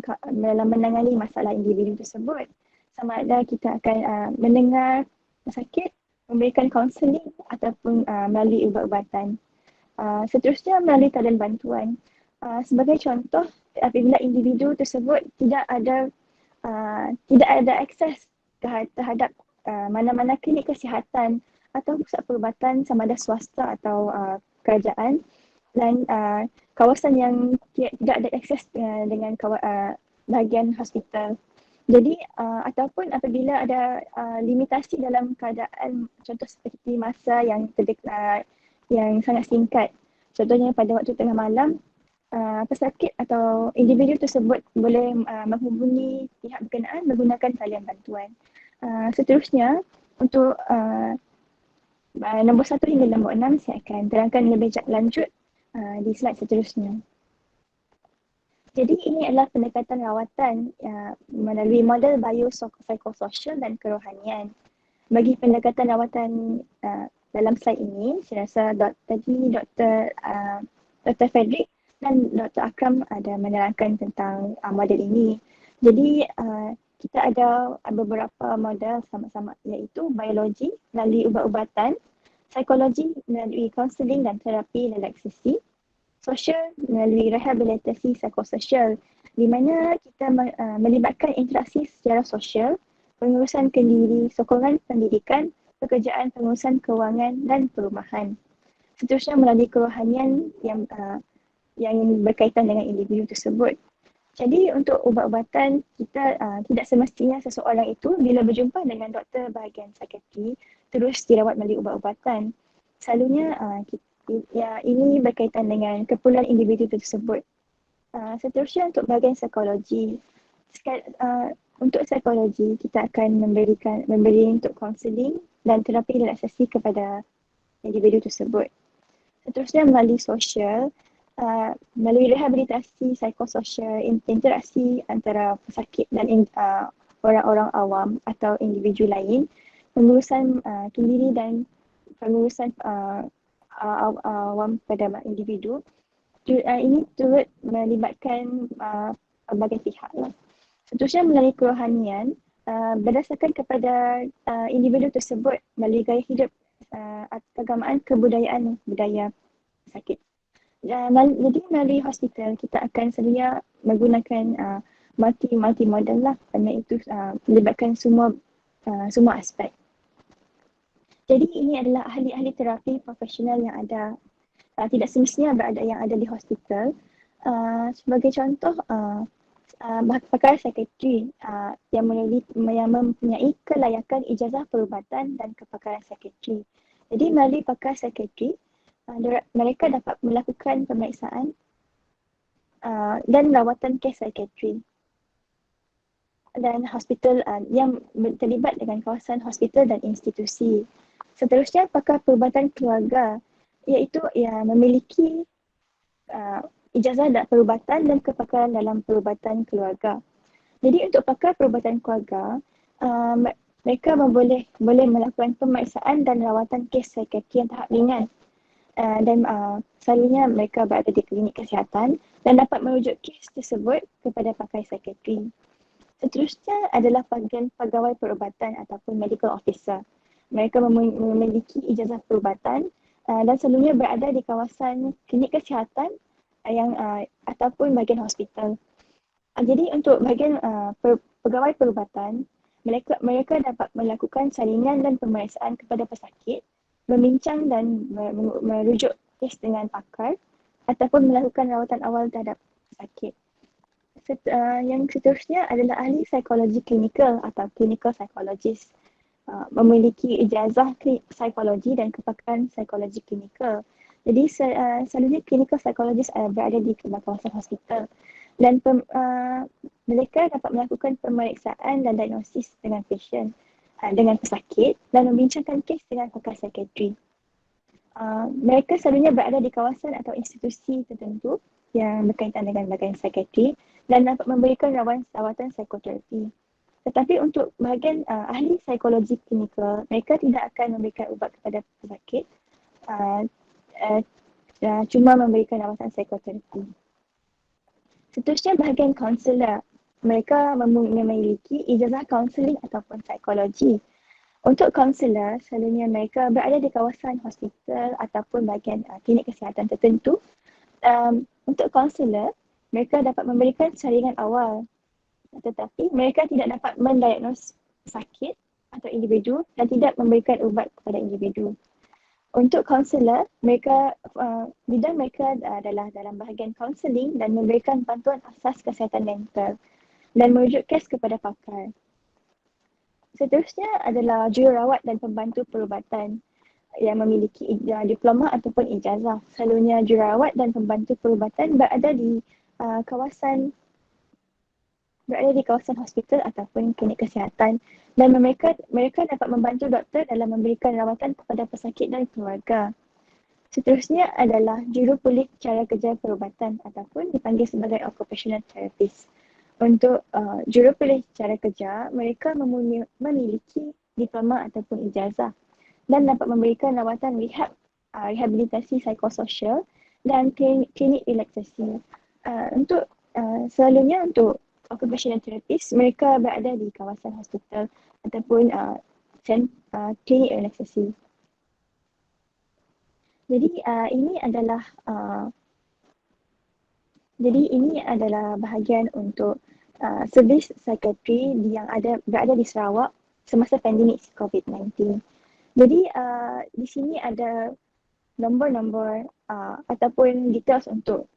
menangani masalah individu tersebut. Sama ada kita akan mendengar pesakit, memberikan kaunseling ataupun melalui ubat-ubatan. Seterusnya melalui keadaan bantuan. Sebagai contoh, apabila individu tersebut tidak ada akses terhadap mana-mana klinik kesihatan atau pusat perubatan sama ada swasta atau kerajaan, dan kawasan yang tidak ada akses dengan bahagian hospital. Jadi ataupun apabila ada limitasi dalam keadaan contoh seperti masa yang sangat singkat. Contohnya pada waktu tengah malam, pesakit atau individu tersebut boleh menghubungi pihak berkenaan menggunakan talian bantuan. Seterusnya untuk nombor 1 hingga nombor 6 saya akan terangkan lebih lanjut di slide seterusnya. Jadi ini adalah pendekatan rawatan melalui model biopsykososial dan kerohanian. Bagi pendekatan rawatan dalam slide ini, saya rasa Dr. Frederick dan Dr. Akram ada menerangkan tentang model ini. Jadi kita ada beberapa model sama-sama, iaitu biologi melalui ubat-ubatan, psikologi melalui kaunseling dan terapi relaksasi, sosial melalui rehabilitasi psikososial, di mana kita melibatkan interaksi secara sosial, pengurusan kendiri, sokongan pendidikan, pekerjaan, pengurusan kewangan dan perumahan. Seterusnya melalui kerohanian yang berkaitan dengan individu tersebut. Jadi untuk ubat-ubatan, kita tidak semestinya seseorang itu bila berjumpa dengan doktor bahagian psikiatri terus dirawat melalui ubat-ubatan. Selalunya ini berkaitan dengan keperluan individu tersebut. Seterusnya untuk bahagian psikologi. Untuk psikologi, kita akan memberi untuk kaunseling dan terapi relaksasi kepada individu tersebut. Seterusnya melalui sosial, melalui rehabilitasi psikososial, interaksi antara pesakit dan orang-orang awam atau individu lain, pengurusan kendiri dan pengurusan awam pada individu. Ini turut melibatkan berbagai pihak lah. Seterusnya melalui kerohanian, berdasarkan kepada individu tersebut melalui gaya hidup, keagamaan, kebudayaan, budaya pesakit. Jadi melalui hospital kita akan sedia menggunakan multi model lah, kerana itu melibatkan semua aspek. Jadi ini adalah ahli-ahli terapi profesional yang ada, tidak semestinya yang ada di hospital. Sebagai contoh, pakar psikiatri yang mempunyai kelayakan ijazah perubatan dan kepakaran psikiatri. Jadi melalui pakar psikiatri, mereka dapat melakukan pemeriksaan dan rawatan kes psikiatri dan hospital yang terlibat dengan kawasan hospital dan institusi. Seterusnya pakar perubatan keluarga, iaitu memiliki ijazah perubatan dan kepakaran dalam perubatan keluarga. Jadi untuk pakar perubatan keluarga, mereka boleh melakukan pemeriksaan dan rawatan kes psikiatri yang tahap ringan. Dan selalunya mereka berada di klinik kesihatan dan dapat merujuk kes tersebut kepada pakar psikiatri. Seterusnya adalah bahagian pegawai perubatan ataupun medical officer. Mereka memiliki ijazah perubatan dan selalunya berada di kawasan klinik kesihatan ataupun bahagian hospital. Jadi untuk bahagian pegawai perubatan, mereka dapat melakukan salinan dan pemeriksaan kepada pesakit, membincang dan merujuk kes dengan pakar ataupun melakukan rawatan awal terhadap pesakit. Yang seterusnya adalah ahli psikologi klinikal atau clinical psychologist. Memiliki ijazah psikologi dan kepakaran psikologi klinikal. Jadi selalunya clinical psychologist berada di kawasan hospital dan mereka dapat melakukan pemeriksaan dan diagnosis dengan pasien, dengan pesakit dan membincangkan kes dengan pakar psikiatri. Mereka selalunya berada di kawasan atau institusi tertentu yang berkaitan dengan bahagian psikiatri dan dapat memberikan rawatan psikoterapi. Tetapi untuk bahagian ahli psikologi klinikal, mereka tidak akan memberikan ubat kepada pesakit, cuma memberikan rawatan psikoterapi. Seterusnya bahagian kaunselor. Mereka memiliki ijazah kaunseling ataupun psikologi. Untuk kaunselor, selalunya mereka berada di kawasan hospital ataupun bahagian klinik kesihatan tertentu. Untuk kaunselor, mereka dapat memberikan saringan awal, tetapi mereka tidak dapat mendiagnos sakit atau individu dan tidak memberikan ubat kepada individu. Untuk kaunselor, bidang mereka adalah dalam bahagian kaunseling dan memberikan bantuan asas kesihatan mental dan merujuk kes kepada pakar. Seterusnya adalah jururawat dan pembantu perubatan yang memiliki diploma ataupun ijazah. Selalunya jururawat dan pembantu perubatan berada di kawasan hospital ataupun klinik kesihatan dan mereka dapat membantu doktor dalam memberikan rawatan kepada pesakit dan keluarga. Seterusnya adalah jurupulih cara kerja perubatan ataupun dipanggil sebagai occupational therapist. Untuk jurupulih cara kerja, mereka memiliki diploma ataupun ijazah dan dapat memberikan rawatan rehabilitasi psikososial dan klinik relaksasi. Selalunya untuk occupational therapist, mereka berada di kawasan hospital ataupun klinik relaksasi. Jadi ini adalah bahagian untuk servis psikiatri yang berada di Sarawak semasa pandemik COVID-19. Jadi di sini ada nombor-nombor ataupun details untuk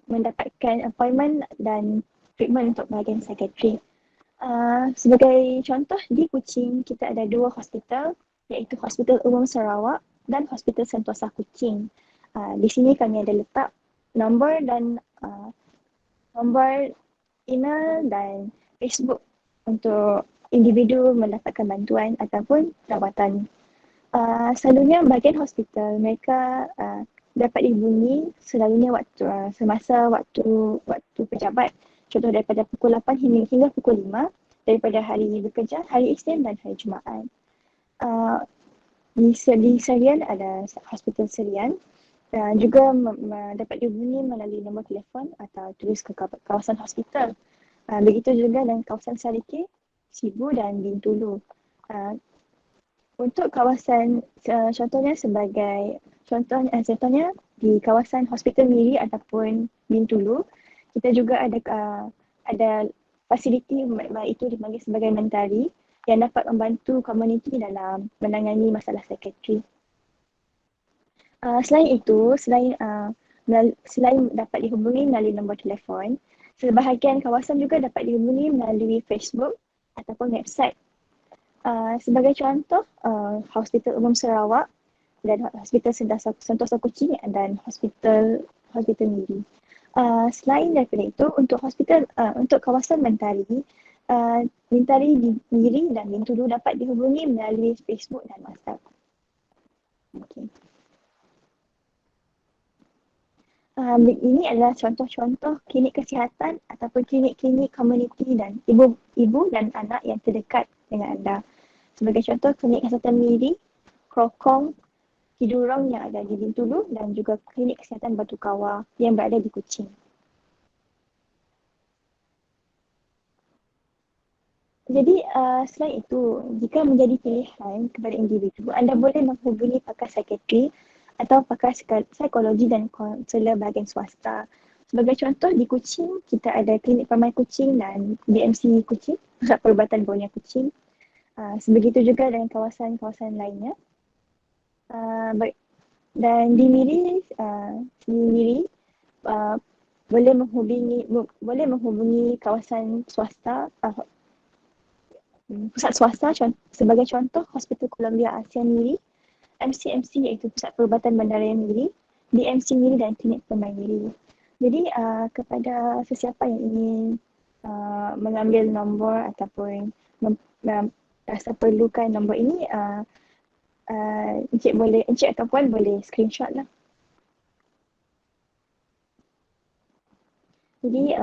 mendapatkan appointment dan treatment untuk bahagian psikiatri. Sebagai contoh, di Kuching kita ada 2 hospital, iaitu Hospital Umum Sarawak dan Hospital Sentosa Kuching. Di sini kami ada letak nombor dan nombor email dan Facebook untuk individu mendapatkan bantuan ataupun rawatan. Selalunya bahagian hospital mereka dapat dihubungi selalunya semasa waktu pejabat. Contoh daripada pukul 8 hingga pukul 5 daripada hari bekerja, hari Isnin dan hari Jumaat. Di Serian ada hospital Serian. Juga dapat dihubungi melalui nombor telefon atau tulis ke kawasan hospital. Begitu juga dengan kawasan Salike, Sibu dan Bintulu. Untuk kawasan contohnya di kawasan Hospital Miri ataupun Bintulu, kita juga ada fasiliti itu dipanggil sebagai mentari yang dapat membantu komuniti dalam menangani masalah psikiatri. Selain itu, selain dapat dihubungi melalui nombor telefon, sebahagian kawasan juga dapat dihubungi melalui Facebook ataupun website. Sebagai contoh, Hospital Umum Sarawak dan Hospital Sentosa Kuching dan Hospital Miri. Selain daripada itu, untuk kawasan mentari di Miri dan Bintulu dapat dihubungi melalui Facebook dan WhatsApp. Okay. Ini adalah contoh-contoh klinik kesihatan ataupun klinik-klinik komuniti dan ibu dan anak yang terdekat dengan anda. Sebagai contoh, klinik kesihatan Miri, Krokong, Kidurong yang ada di Bintulu dan juga klinik kesihatan Batu Kawah yang berada di Kuching. Jadi selain itu, jika menjadi pilihan kepada individu, anda boleh menghubungi pakar psikiatri atau pakar psikologi dan konselor bahagian swasta. Sebagai contoh, di Kuching kita ada Klinik Peramai Kuching dan BMC Kuching, Pusat Perubatan Borneo Kuching. Sebegitu juga dengan kawasan-kawasan lainnya. Dan di Miri boleh menghubungi kawasan swasta, pusat swasta sebagai contoh Hospital Columbia ASEAN Miri, MCMC iaitu Pusat Perubatan Bandaraya Miri, DMC Miri dan Klinik Peramai Miri. Jadi kepada sesiapa yang ingin mengambil nombor ataupun rasa perlukan nombor ini, Encik atau Puan boleh screenshot lah. Jadi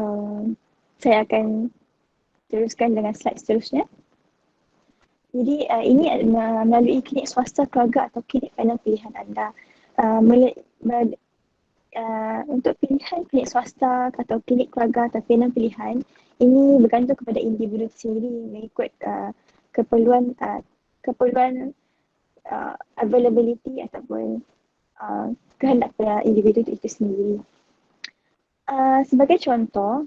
saya akan teruskan dengan slide seterusnya. Jadi ini melalui klinik swasta keluarga atau klinik panel pilihan anda. Untuk pilihan klinik swasta atau klinik keluarga atau panel pilihan, ini bergantung kepada individu sendiri mengikut keperluan availability ataupun kehendak individu itu sendiri. Sebagai contoh,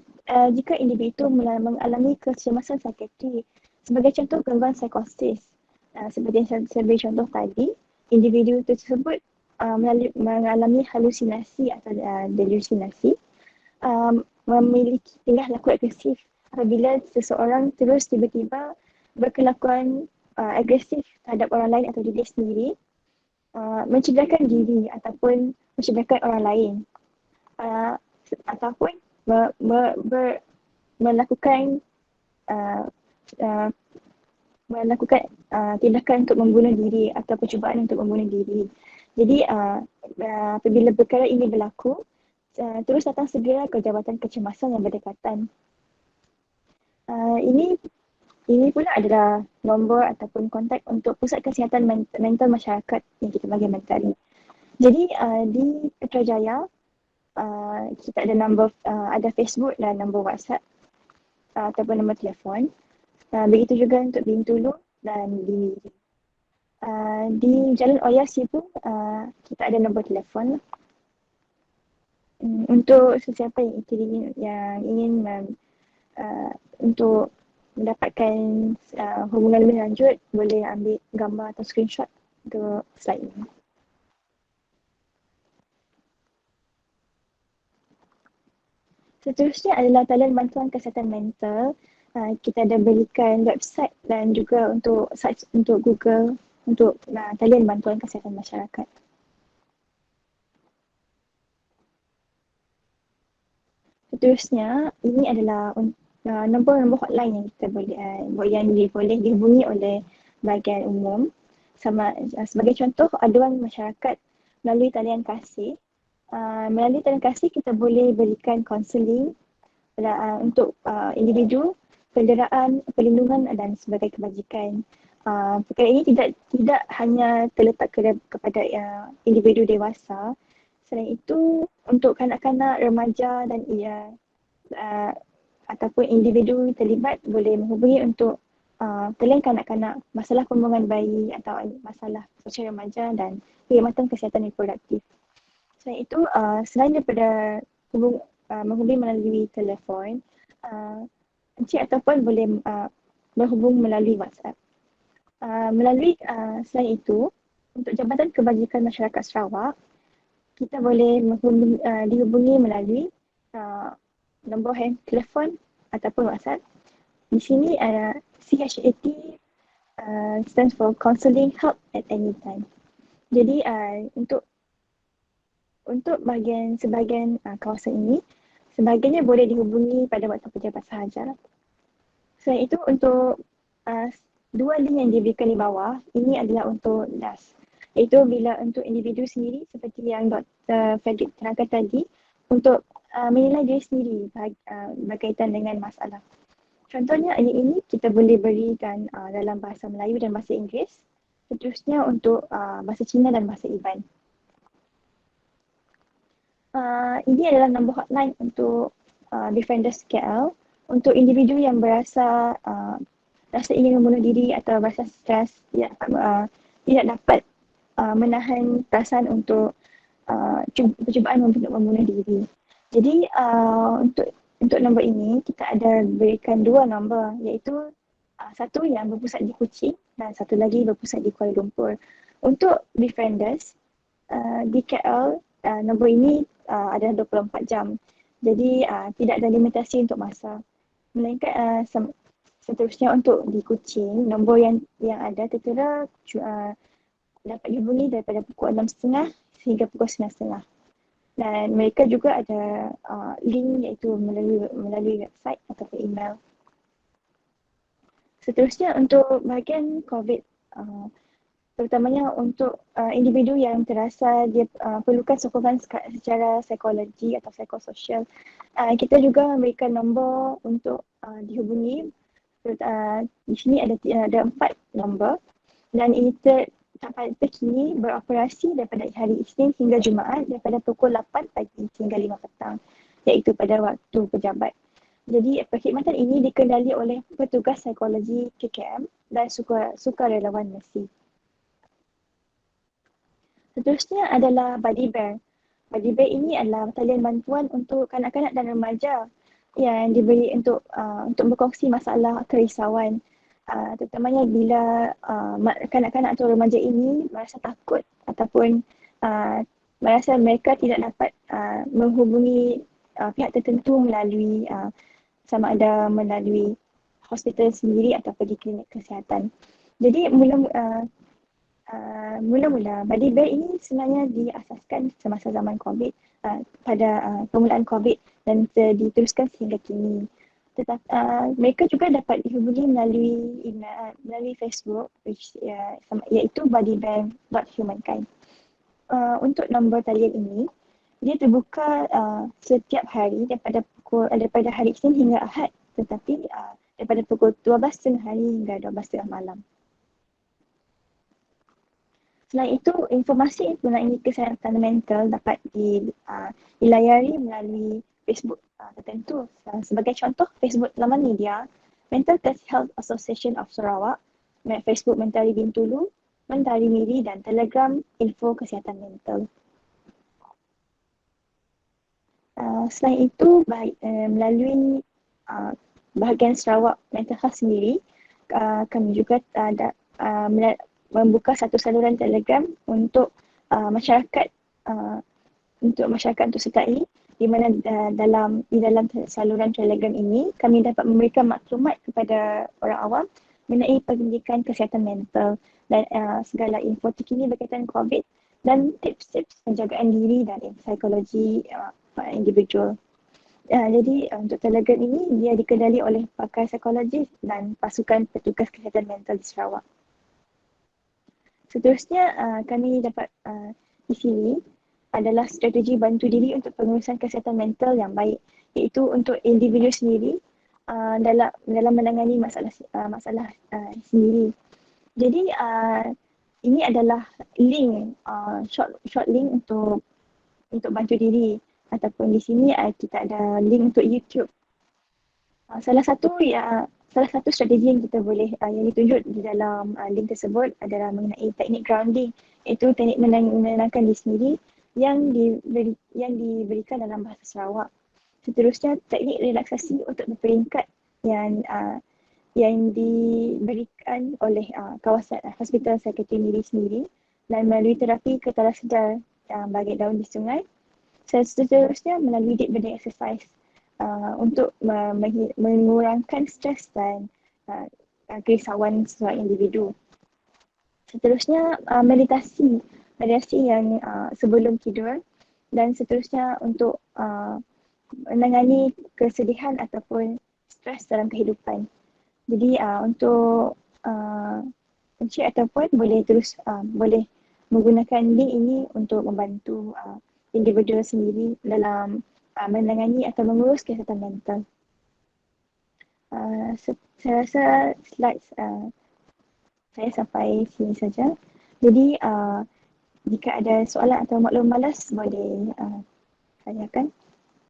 jika individu mengalami kecemasan psikiatri, sebagai contoh gangguan psikosis, seperti yang saya beri contoh tadi, individu tersebut mengalami halusinasi atau delusinasi, memiliki tingkah laku agresif apabila seseorang terus tiba-tiba berkelakuan agresif terhadap orang lain atau diri sendiri, mencederakan diri ataupun mencederakan orang lain, ataupun melakukan tindakan untuk membunuh diri atau percubaan untuk membunuh diri. Jadi apabila perkara ini berlaku, terus datang segera ke Jabatan Kecemasan yang berdekatan. Ini pula adalah nombor ataupun kontak untuk Pusat Kesihatan Mental Masyarakat yang kita bagi mentari. Jadi di Putrajaya kita ada nombor, ada Facebook dan nombor WhatsApp ataupun nombor telefon. Begitu juga untuk Bintulu dan di Jalan Oya Sibu kita ada nombor telefon. Untuk sesiapa yang ingin untuk mendapatkan hubungan lebih lanjut, boleh ambil gambar atau screenshot untuk slide ini. Seterusnya adalah talian bantuan kesihatan mental. Kita ada berikan website dan juga untuk sites untuk Google untuk talian bantuan kesihatan masyarakat. Seterusnya, ini adalah nombor-nombor hotline yang kita boleh dihubungi oleh bahagian umum. Sebagai contoh, aduan masyarakat melalui talian kasih. Melalui talian kasih kita boleh berikan kaunseling untuk individu, penderaan, perlindungan dan sebagai kebajikan. Perkara ini tidak hanya terletak kepada individu dewasa. Selain itu, untuk kanak-kanak, remaja dan ataupun individu terlibat boleh menghubungi untuk talian kanak-kanak, masalah pembuangan bayi atau masalah sosial remaja dan perkhidmatan kesihatan reproduktif. Selain itu, selain daripada menghubungi melalui telefon, encik ataupun boleh berhubung melalui WhatsApp. Selain itu, untuk Jabatan Kebajikan Masyarakat Sarawak, kita boleh dihubungi melalui nombor telefon ataupun WhatsApp. Di sini CHAT stands for Counselling Help at Any Time. Jadi untuk sebahagian kawasan ini, sebahagiannya boleh dihubungi pada waktu pejabat sahaja. Selain itu, untuk dua link yang diberikan di bawah, ini adalah untuk DAS. Iaitu bila untuk individu sendiri seperti yang Dr. Frederick terangkan tadi, untuk menilai diri sendiri berkaitan dengan masalah. Contohnya ini kita boleh berikan dalam bahasa Melayu dan bahasa Inggeris. Seterusnya untuk bahasa Cina dan bahasa Iban. Ini adalah nombor hotline untuk Defenders KL untuk individu yang rasa ingin membunuh diri atau rasa stres tidak dapat menahan perasaan untuk percubaan untuk membunuh diri. Jadi untuk nombor ini kita ada berikan dua nombor, iaitu satu yang berpusat di Kuching dan satu lagi berpusat di Kuala Lumpur. Untuk befrienders di KL, nombor ini adalah 24 jam. Jadi tidak ada limitasi untuk masa. Melainkan seterusnya untuk di Kuching, nombor yang ada tertera dapat dihubungi daripada pukul 6.30 sehingga pukul 9.30. Dan mereka juga ada link iaitu melalui website ataupun email. Seterusnya untuk bahagian COVID, terutamanya untuk individu yang terasa dia perlukan sokongan secara psikologi atau psikososial, kita juga memberikan nombor untuk dihubungi. Di sini ada 4 nombor dan ini sampai terkini beroperasi daripada hari Isnin hingga Jumaat daripada pukul 8 pagi hingga 5 petang, iaitu pada waktu pejabat. Jadi perkhidmatan ini dikendali oleh petugas psikologi KKM dan sukarelawan Mercy. Seterusnya adalah Buddy Bear. Buddy Bear ini adalah talian bantuan untuk kanak-kanak dan remaja yang diberi untuk berkongsi masalah kerisauan. Terutamanya bila kanak-kanak atau remaja ini merasa takut ataupun merasa mereka tidak dapat menghubungi pihak tertentu melalui sama ada melalui hospital sendiri atau pergi klinik kesihatan. Jadi mula-mula Buddy Bear ini sebenarnya diasaskan semasa zaman COVID, pada permulaan COVID dan diteruskan sehingga kini. Tetapi mereka juga dapat dihubungi melalui Facebook, iaitu buddybear.humankind. Untuk nombor talian ini, dia terbuka setiap hari daripada hari Isnin hingga Ahad, tetapi daripada pukul 12 hari hingga 12 malam. Selain itu, informasi mengenai kesihatan mental dapat dilayari melalui Facebook tertentu. Sebagai contoh, Facebook laman media Mental Health Association of Sarawak, Facebook Mentari Bintulu, Mentari Miri dan Telegram Info Kesihatan Mental. Selain itu, melalui bahagian Sarawak Mental Health sendiri, kami juga ada membuka satu saluran Telegram untuk masyarakat untuk sertai, di mana di dalam saluran Telegram ini kami dapat memberikan maklumat kepada orang awam mengenai pendidikan kesihatan mental dan segala info terkini berkaitan COVID dan tips-tips penjagaan diri dan psikologi individual. Jadi untuk Telegram ini dia dikendali oleh pakar psikologis dan pasukan petugas kesihatan mental di Sarawak. Seterusnya kami dapat di sini adalah strategi bantu diri untuk pengurusan kesihatan mental yang baik, iaitu untuk individu sendiri dalam menangani masalah sendiri. Jadi ini adalah link short link untuk bantu diri, ataupun di sini kita ada link untuk YouTube. Salah satu strategi yang kita boleh yang ditunjuk di dalam link tersebut adalah mengenai teknik grounding, iaitu teknik menenangkan diri sendiri yang diberikan dalam bahasa Sarawak. Seterusnya teknik relaksasi untuk berperingkat yang diberikan oleh kawasan hospital psikiatri Miri sendiri dan melalui terapi ketalah sedar bagai daun di sungai. Seterusnya melalui deep breathing exercise untuk mengurangkan stres dan kerisauan seorang individu. Seterusnya meditasi yang sebelum tidur, dan seterusnya untuk menangani kesedihan ataupun stres dalam kehidupan. Jadi untuk encik ataupun boleh menggunakan link ini untuk membantu individu sendiri dalam menangani atau mengurus kesihatan mental. Saya rasa slide saya sampai sini saja. Jadi jika ada soalan atau maklum malas boleh tanyakan.